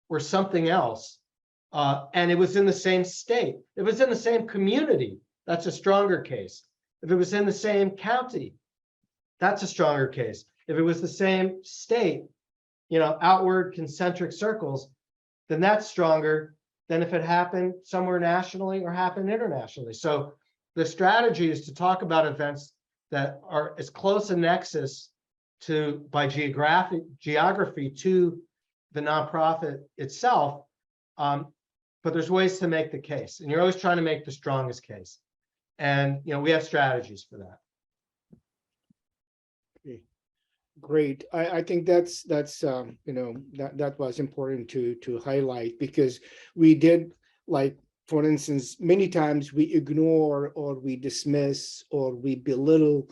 S2: or something else, and it was in the same state, it was in the same community, that's a stronger case. If it was in the same county, that's a stronger case. If it was the same state, outward concentric circles, then that's stronger than if it happened somewhere nationally or happened internationally. So the strategy is to talk about events that are as close a nexus to by geography to the nonprofit itself, but there's ways to make the case, and you're always trying to make the strongest case. And we have strategies for that.
S1: Okay. Great. I think that's that was important to highlight, because we did, like, for instance, many times we ignore or we dismiss or we belittle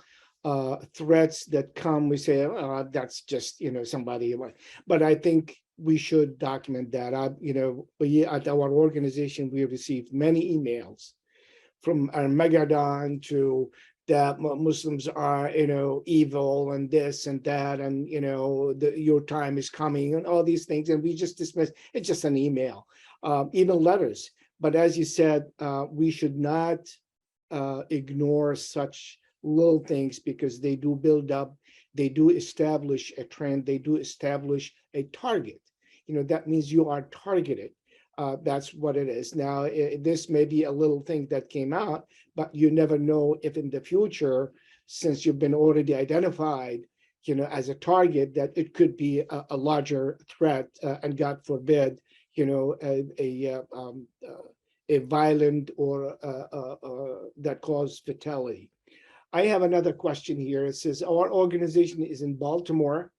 S1: threats that come. We say, oh, that's just somebody. But I think we should document that. We at our organization, we received many emails from Armageddon to that Muslims are evil and this and that, and your time is coming and all these things, and we just dismiss. It's just an email, even letters. But as you said, we should not ignore such little things, because they do build up, they do establish a trend, they do establish a target. That means you are targeted. That's what it is. Now, this may be a little thing that came out, but you never know if in the future, since you've been already identified, as a target, that it could be a larger threat, and God forbid, a violent or that caused fatality. I have another question here. It says our organization is in Baltimore.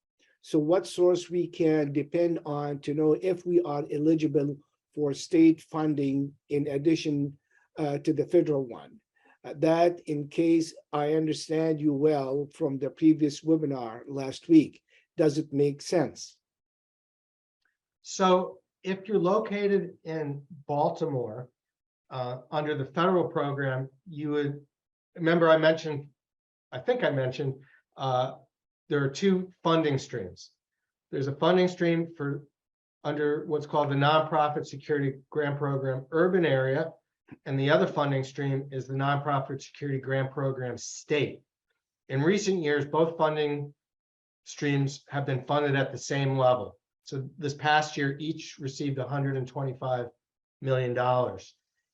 S1: So what source we can depend on to know if we are eligible for state funding in addition to the federal one? That, in case I understand you well from the previous webinar last week, does it make sense?
S2: So if you're located in Baltimore, under the federal program, you would remember I think I mentioned there are two funding streams. There's a funding stream for under what's called the Nonprofit Security Grant Program Urban Area, and the other funding stream is the Nonprofit Security Grant Program State. In recent years, both funding streams have been funded at the same level. So this past year, each received $125 million.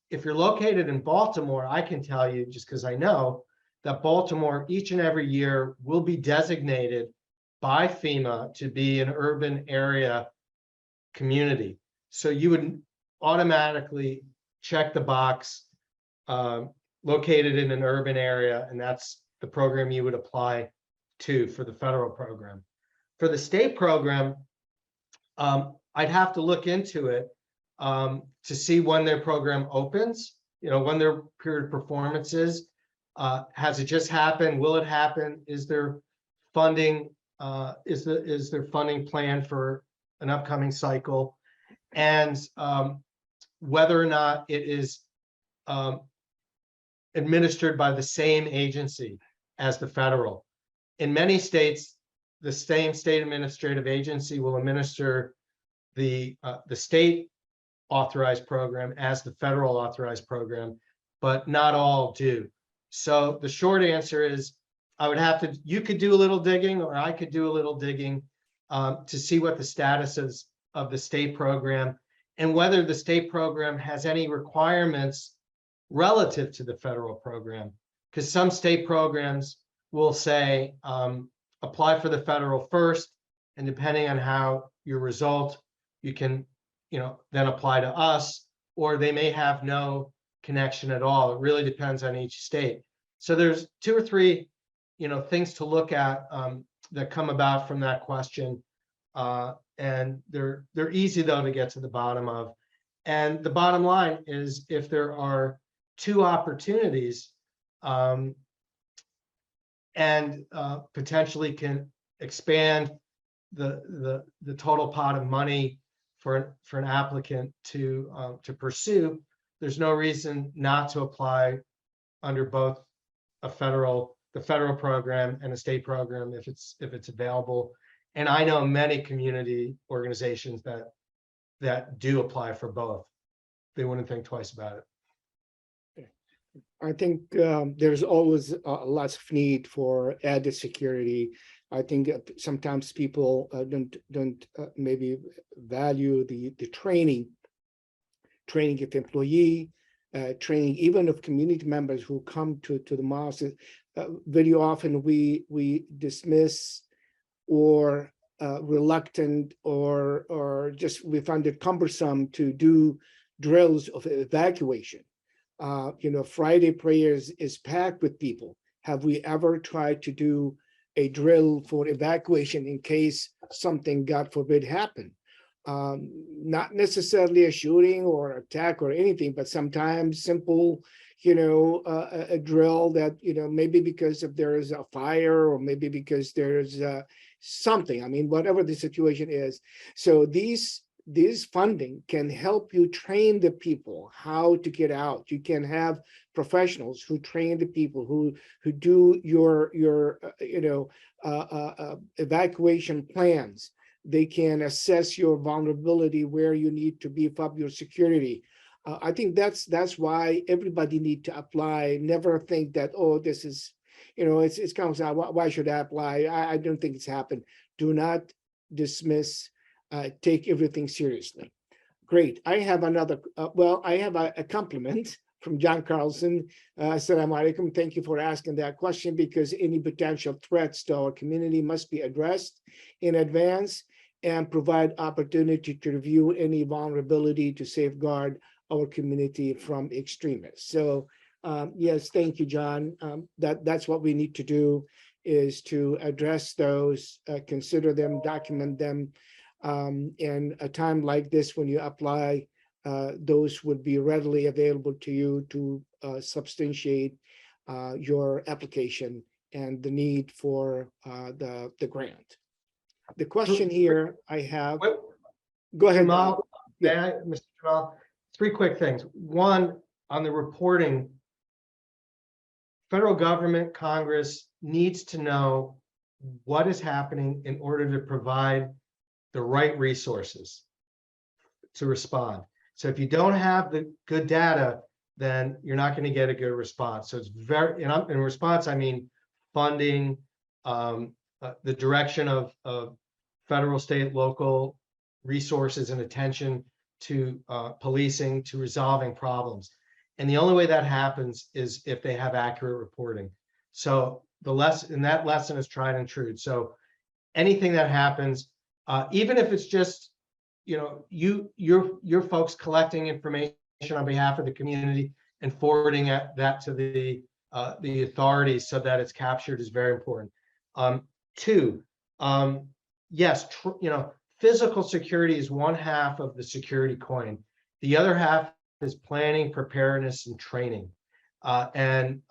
S2: If you're located in Baltimore, I can tell you, just because I know, that Baltimore each and every year will be designated by FEMA to be an urban area community. So you would automatically check the box, located in an urban area, and that's the program you would apply to for the federal program. For the state program, I'd have to look into it to see when their program opens, when their period of performance is. Has it just happened? Will it happen? Is there funding? Is there funding planned for an upcoming cycle? And whether or not it is administered by the same agency as the federal. In many states, the same state administrative agency will administer the state authorized program as the federal authorized program, but not all do. So the short answer is, you could do a little digging, or I could do a little digging to see what the status is of the state program and whether the state program has any requirements relative to the federal program. Because some state programs will say, apply for the federal first, and depending on how your result, you can then apply to us, or they may have no connection at all. It really depends on each state. So there's two or three things to look at that come about from that question. And they're easy though to get to the bottom of. And the bottom line is, if there are two opportunities and potentially can expand the total pot of money for an applicant to pursue, there's no reason not to apply under both the federal program and a state program if it's available. And I know many community organizations that do apply for both. They wouldn't think twice about it.
S1: I think there's always lots of need for added security. I think sometimes people don't maybe value the training of employee, training even of community members who come to the mosque. Very often we dismiss or reluctant or just we find it cumbersome to do drills of evacuation. Friday prayers is packed with people. Have we ever tried to do a drill for evacuation in case something, God forbid, happened? Not necessarily a shooting or attack or anything, but sometimes simple, a drill that, maybe because if there is a fire or maybe because there's something, I mean, whatever the situation is. So these funding can help you train the people how to get out. You can have professionals who train the people who do your evacuation plans. They can assess your vulnerability, where you need to beef up your security. I think that's why everybody need to apply. Never think that, oh, this is, it's comes out. Why should I apply? I don't think it's happened. Do not dismiss. Take everything seriously. Great. I have another, I have a compliment from John Carlson. Assalamu alaikum. Thank you for asking that question, because any potential threats to our community must be addressed in advance and provide opportunity to review any vulnerability to safeguard our community from extremists. So yes, thank you, John. That's what we need to do, is to address those, consider them, document them. In a time like this, when you apply, those would be readily available to you to substantiate your application and the need for the grant. The question here I have, go ahead.
S2: Jamal,
S1: Yeah.
S2: Mr. Jamal, 3 quick things. One, on the reporting, federal government, Congress needs to know what is happening in order to provide the right resources to respond. So if you don't have the good data, then you're not going to get a good response. So it's very, in response, I mean funding, the direction of federal, state, local resources and attention to policing, to resolving problems. And the only way that happens is if they have accurate reporting. So the lesson, and that lesson is tried and true. So anything that happens, even if it's just, your folks collecting information on behalf of the community and forwarding that to the authorities so that it's captured, is very important. 2, yes, physical security is one half of the security coin. The other half is planning, preparedness, and training, and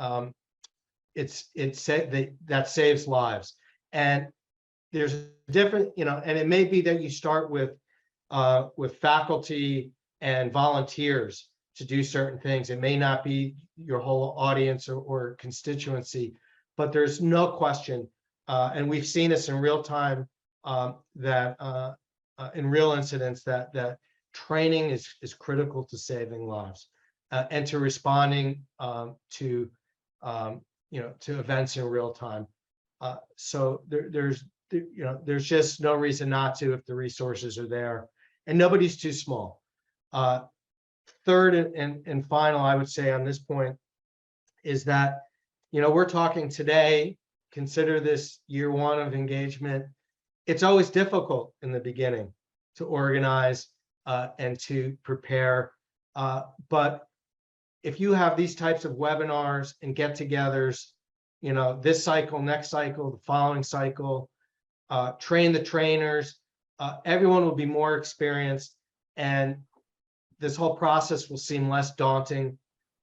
S2: that saves lives. And there's different, and it may be that you start with faculty and volunteers to do certain things. It may not be your whole audience or constituency, but there's no question, and we've seen this in real time, that in real incidents, that training is critical to saving lives and to responding to events in real time. So there's just no reason not to if the resources are there, and nobody's too small. Third and final, I would say on this point, is that we're talking today. Consider this year 1 of engagement. It's always difficult in the beginning to organize and to prepare, but if you have these types of webinars and get-togethers, this cycle, next cycle, the following cycle, train the trainers. Everyone will be more experienced, and this whole process will seem less daunting,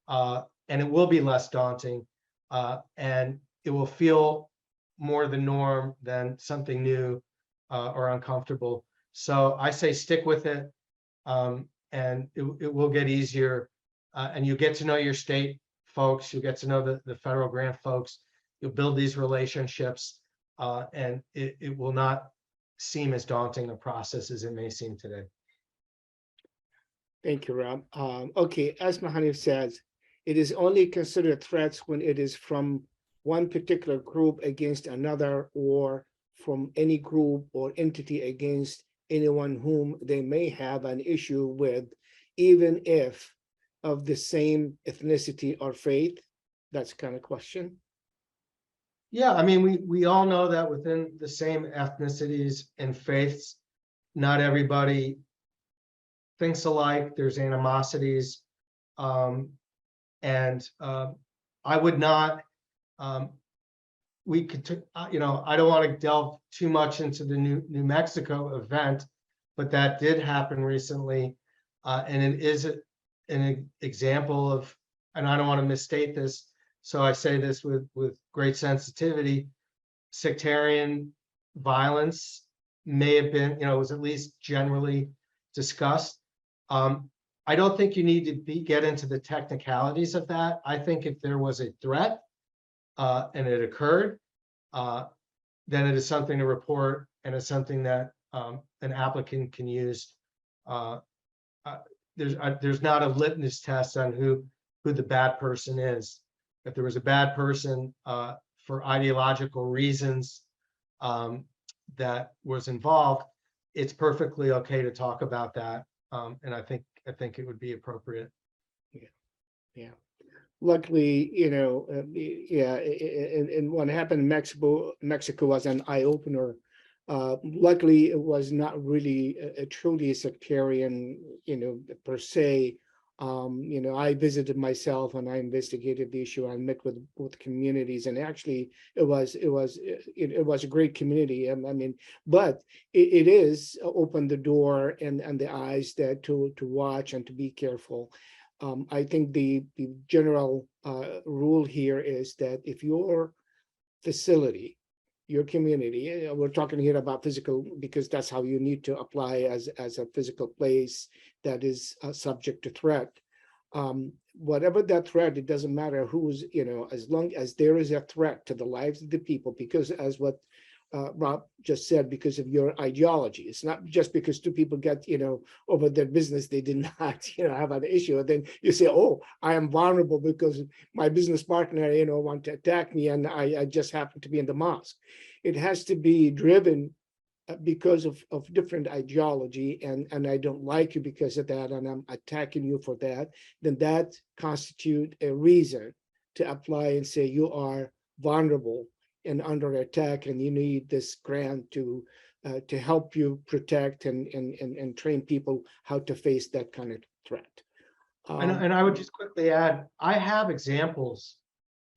S2: and it will be less daunting, and it will feel more the norm than something new or uncomfortable. So I say stick with it, and it will get easier, and you get to know your state folks, you get to know the federal grant folks, you'll build these relationships, and it will not seem as daunting a process as it may seem today.
S1: Thank you, Rob. Okay, as Mahanif says, it is only considered threats when it is from one particular group against another, or from any group or entity against anyone whom they may have an issue with, even if of the same ethnicity or faith. That's kind of question.
S2: Yeah, I mean, we all know that within the same ethnicities and faiths, not everybody thinks alike. There's animosities, and I would not. We could, you know, I don't want to delve too much into the New Mexico event, but that did happen recently, and it is an example of, and I don't want to misstate this, so I say this with great sensitivity, sectarian violence may have been, you know, was at least generally discussed. I don't think you need to get into the technicalities of that. I think if there was a threat and it occurred, then it is something to report, and it's something that an applicant can use. There's not a litmus test on who the bad person is. If there was a bad person for ideological reasons that was involved, it's perfectly okay to talk about that, and I think it would be appropriate.
S1: Yeah. Luckily, you know, yeah, and what happened in Mexico was an eye-opener. Luckily, it was not really a truly sectarian, you know, per se. You know, I visited myself and I investigated the issue. I met with communities, and actually, it was a great community. I mean, but it is opened the door and the eyes that to watch and to be careful. I think the general rule here is that if your facility, your community, we're talking here about physical because that's how you need to apply as a physical place that is subject to threat. Whatever that threat, it doesn't matter who's, you know, as long as there is a threat to the lives of the people, because as what Rob just said, because of your ideology. It's not just because two people get, you know, over their business, they did not, you know, have an issue. And then you say, oh, I am vulnerable because my business partner, you know, want to attack me, and I just happen to be in the mosque. It has to be driven because of different ideology, and I don't like you because of that, and I'm attacking you for that, then that constitute a reason to apply and say you are vulnerable and under attack, and you need this grant to help you protect and train people how to face that kind of threat.
S2: And I would just quickly add, I have examples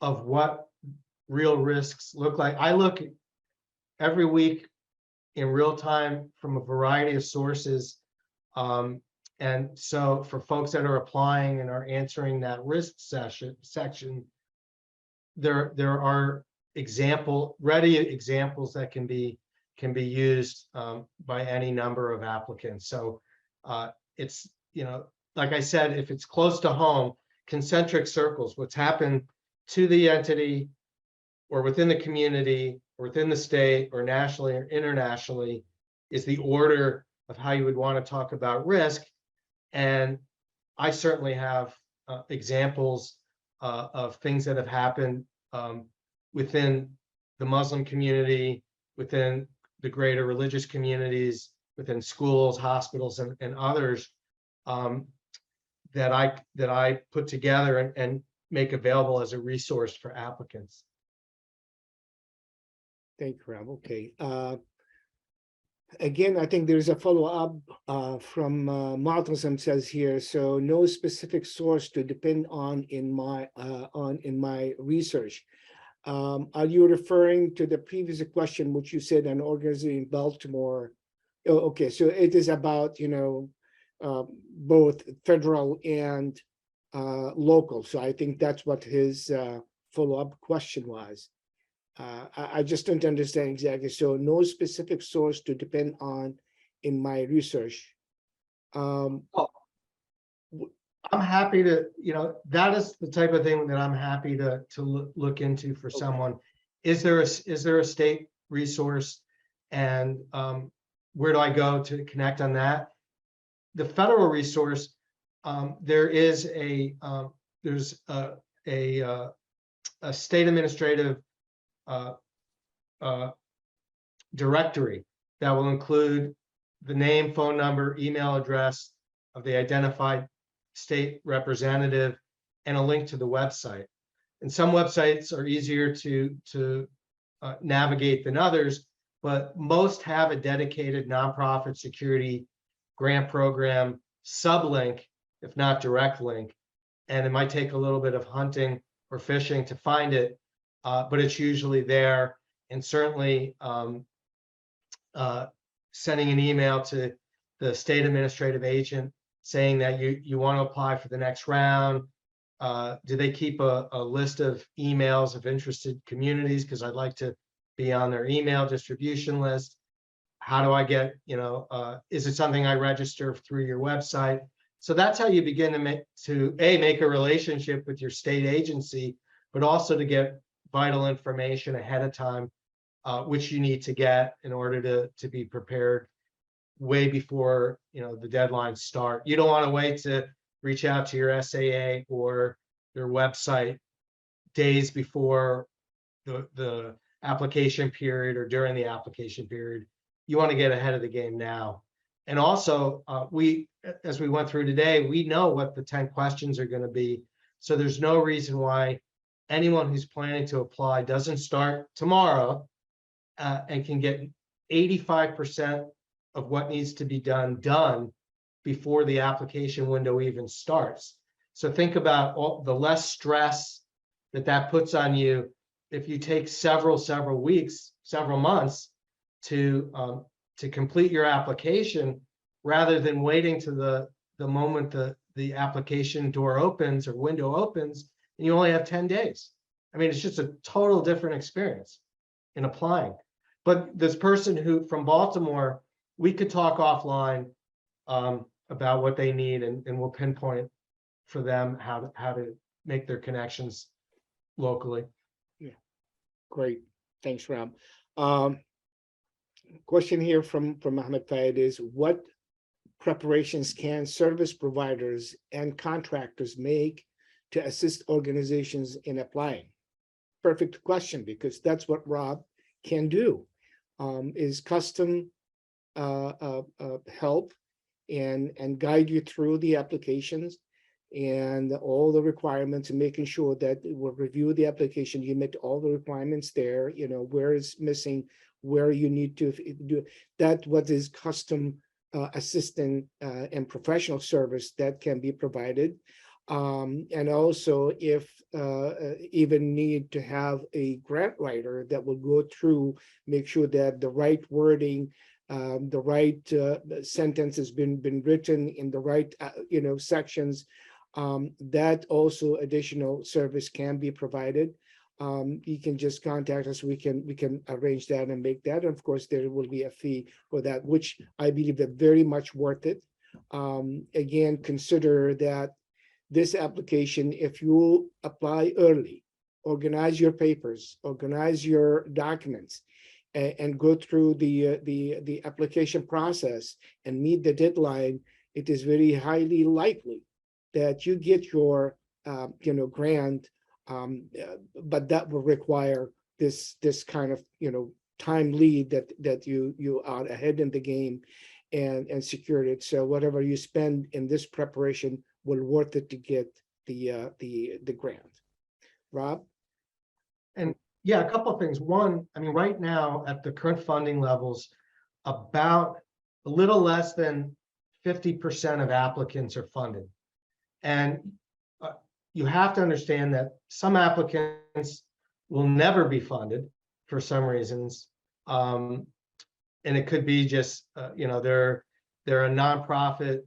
S2: of what real risks look like. I look every week in real time from a variety of sources. And so for folks that are applying and are answering that risk section, there are ready examples that can be used by any number of applicants. So it's, you know, like I said, if it's close to home, concentric circles, what's happened to the entity or within the community or within the state or nationally or internationally is the order of how you would want to talk about risk. And I certainly have examples of things that have happened within the Muslim community, within the greater religious communities, within schools, hospitals, and others that I put together and make available as a resource for applicants.
S1: Thank you, Rob. Okay. Again, I think there's a follow-up from Martin says here. So no specific source to depend on in my research. Are you referring to the previous question, which you said an organization in Baltimore? Oh, okay, so it is about, both federal and local. So I think that's what his follow-up question was. I just don't understand exactly. So no specific source to depend on in my research.
S2: I'm happy to, that is the type of thing that I'm happy to look into for someone. Is there a state resource, and where do I go to connect on that? The federal resource, there is there's a state administrative directory that will include the name, phone number, email address of the identified state representative and a link to the website. And some websites are easier to navigate than others, but most have a dedicated nonprofit security grant program sublink, if not direct link. And it might take a little bit of hunting or fishing to find it, but it's usually there. And certainly sending an email to the state administrative agent saying that you want to apply for the next round. Do they keep a list of emails of interested communities? Because I'd like to be on their email distribution list. How do I get, is it something I register through your website? So that's how you begin to make a relationship with your state agency, but also to get vital information ahead of time, which you need to get in order to be prepared way before the deadlines start. You don't want to wait to reach out to your SAA or your website days before the application period or during the application period. You want to get ahead of the game now. And also, as we went through today, we know what the 10 questions are going to be. So there's no reason why anyone who's planning to apply doesn't start tomorrow and can get 85% of what needs to be done before the application window even starts. So think about all the less stress that puts on you if you take several weeks, several months to complete your application, rather than waiting to the moment the application door opens or window opens and you only have 10 days. I mean, it's just a total different experience in applying. But this person from Baltimore, we could talk offline about what they need, and we'll pinpoint for them how to make their connections locally.
S1: Yeah, great. Thanks, Rob. Question here from Ahmed Fayed is, what preparations can service providers and contractors make to assist organizations in applying? Perfect question, because that's what Rob can do, is custom help and guide you through the applications and all the requirements, and making sure that we'll review the application, you met all the requirements there, where it's missing, where you need to do that, what is custom assistant and professional service that can be provided. And also, if even need to have a grant writer that will go through, make sure that the right wording, the right sentence has been written in the right sections. That also additional service can be provided. You can just contact us. We can arrange that and make that. And of course, there will be a fee for that, which I believe that very much worth it. Again, consider that this application, if you apply early, organize your papers, organize your documents, and go through the application process and meet the deadline, it is very highly likely that you get your grant. But that will require this kind of time lead that you are ahead in the game and secured it. So whatever you spend in this preparation will worth it to get the grant. Rob?
S2: And yeah, a couple of things. One, I mean, right now at the current funding levels, about a little less than 50% of applicants are funded. And you have to understand that some applicants will never be funded for some reasons. And it could be just, they're a nonprofit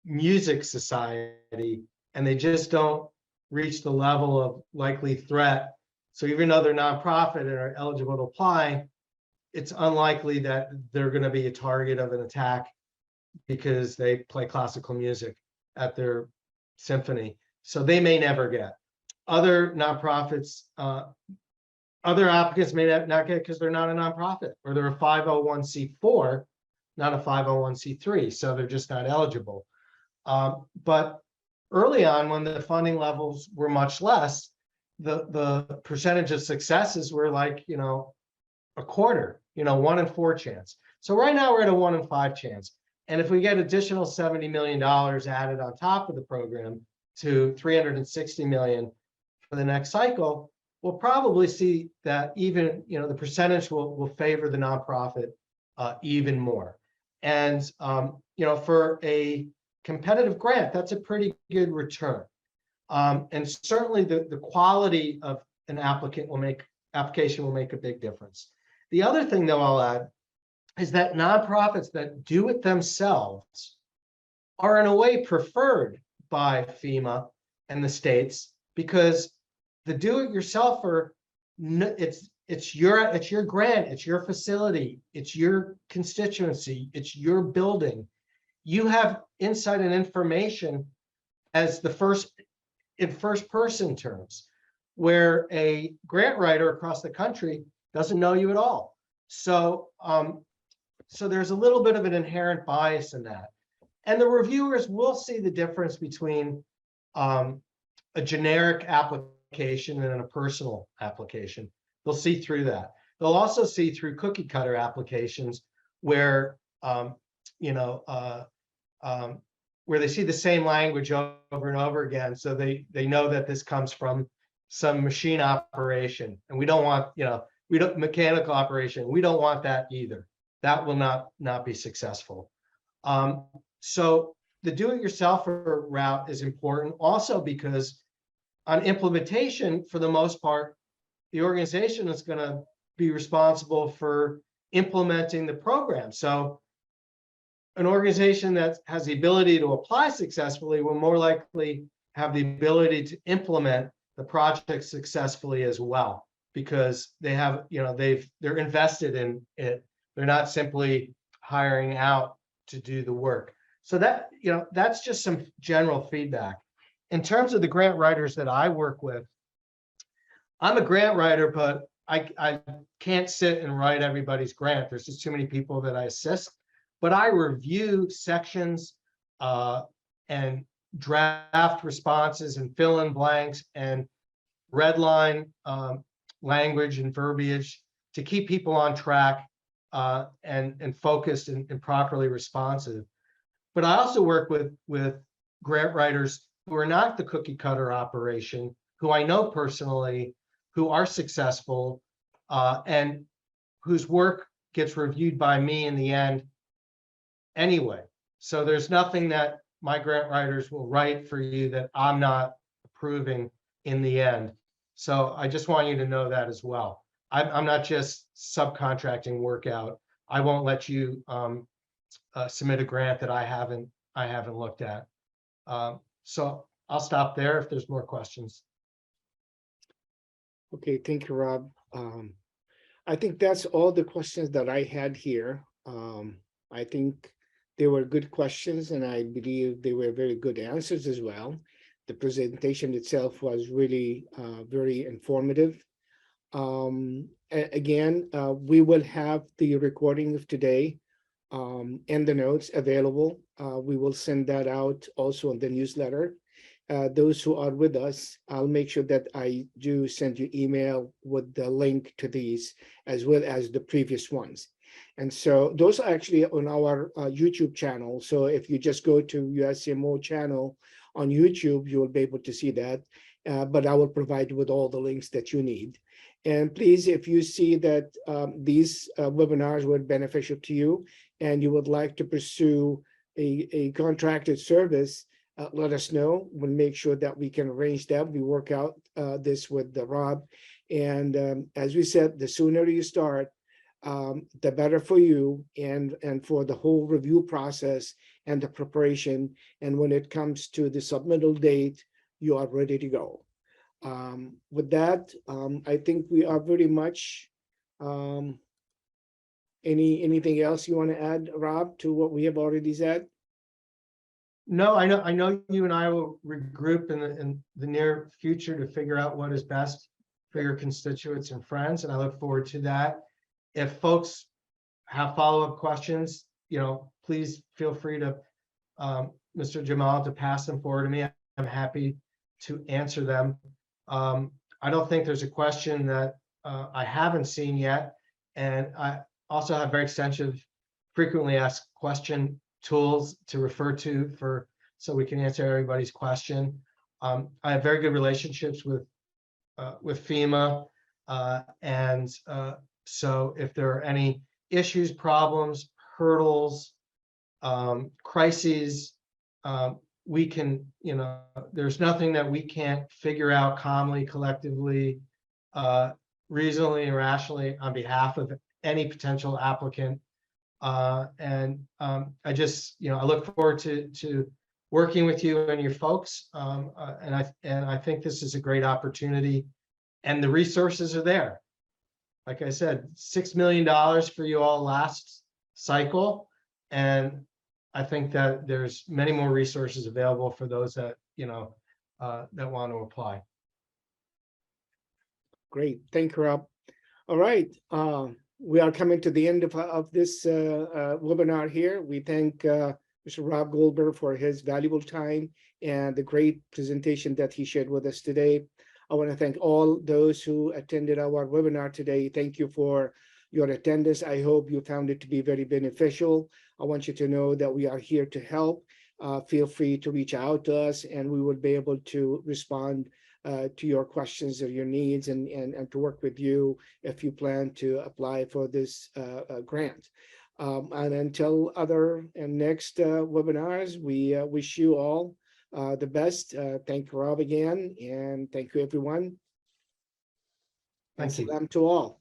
S2: music society, and they just don't reach the level of likely threat. So even though they're nonprofit and are eligible to apply, it's unlikely that they're going to be a target of an attack because they play classical music at their symphony. So they may never get. Other nonprofits, other applicants may not get because they're not a nonprofit, or they're a 501c4, not a 501c3. So they're just not eligible. But early on, when the funding levels were much less, the percentage of successes were like, a quarter, 1 in 4 chance. So right now we're at a 1 in 5 chance. And if we get additional $70 million added on top of the program to $360 million for the next cycle, we'll probably see that even, the percentage will favor the nonprofit even more. And, for a competitive grant, that's a pretty good return. And certainly the quality of an application will make a big difference. The other thing, though, I'll add is that nonprofits that do it themselves are in a way preferred by FEMA and the states, because the do-it-yourselfer, it's your grant, it's your facility, it's your constituency, it's your building. You have insight and information as in first person terms, where a grant writer across the country doesn't know you at all. So, so there's a little bit of an inherent bias in that. And the reviewers will see the difference between a generic application and a personal application. They'll see through that. They'll also see through cookie cutter applications where, where they see the same language over and over again. So they know that this comes from some machine operation, and we don't want, mechanical operation. We don't want that either. That will not be successful. So the do-it-yourselfer route is important also because on implementation, for the most part, the organization is going to be responsible for implementing the program. So an organization that has the ability to apply successfully will more likely have the ability to implement the project successfully as well, because they have, they're invested in it. They're not simply hiring out to do the work. So that, that's just some general feedback. In terms of the grant writers that I work with, I'm a grant writer, but I can't sit and write everybody's grant. There's just too many people that I assist. But I review sections and draft responses and fill in blanks and redline language and verbiage to keep people on track and focused and properly responsive. But I also work with grant writers who are not the cookie cutter operation, who I know personally, who are successful and whose work gets reviewed by me in the end anyway. So there's nothing that my grant writers will write for you that I'm not approving in the end. So I just want you to know that as well. I'm not just subcontracting work out. I won't let you submit a grant that I haven't looked at. So I'll stop there if there's more questions.
S1: Okay, thank you, Rob. I think that's all the questions that I had here. I think they were good questions, and I believe they were very good answers as well. The presentation itself was really very informative. Again, we will have the recording of today and the notes available. We will send that out also on the newsletter. Those who are with us, I'll make sure that I do send you email with the link to these as well as the previous ones. And so those are actually on our YouTube channel. So if you just go to USCMO channel on YouTube, you will be able to see that. But I will provide you with all the links that you need. And please, if you see that these webinars were beneficial to you and you would like to pursue a contracted service, let us know. We'll make sure that we can arrange that. We work out this with Rob. And as we said, the sooner you start, the better for you and for the whole review process and the preparation. And when it comes to the submittal date, you are ready to go. With that, I think we are very much. Anything else you want to add, Rob, to what we have already said?
S2: No, I know you and I will regroup in the near future to figure out what is best for your constituents and friends, and I look forward to that. If folks have follow-up questions, please feel free to, Mr. Jamal, to pass them forward to me. I'm happy to answer them. I don't think there's a question that I haven't seen yet, and I also have very extensive, frequently asked question tools to refer to so we can answer everybody's question. I have very good relationships with FEMA, and so if there are any issues, problems, hurdles, crises, we can, there's nothing that we can't figure out calmly, collectively, reasonably and rationally on behalf of any potential applicant. And I just, I look forward to working with you and your folks. And I think this is a great opportunity, and the resources are there. Like I said, $6 million for you all last cycle. And I think that there's many more resources available for those that, that want to apply.
S1: Great. Thank you, Rob. All right. We are coming to the end of this webinar here. We thank Mr. Rob Goldberg for his valuable time and the great presentation that he shared with us today. I want to thank all those who attended our webinar today. Thank you for your attendance. I hope you found it to be very beneficial. I want you to know that we are here to help. Feel free to reach out to us, and we will be able to respond to your questions or your needs, and to work with you if you plan to apply for this grant. And until other and next webinars, we wish you all the best. Thank you, Rob, again, and thank you, everyone.
S2: Thank you.
S1: Salam to all.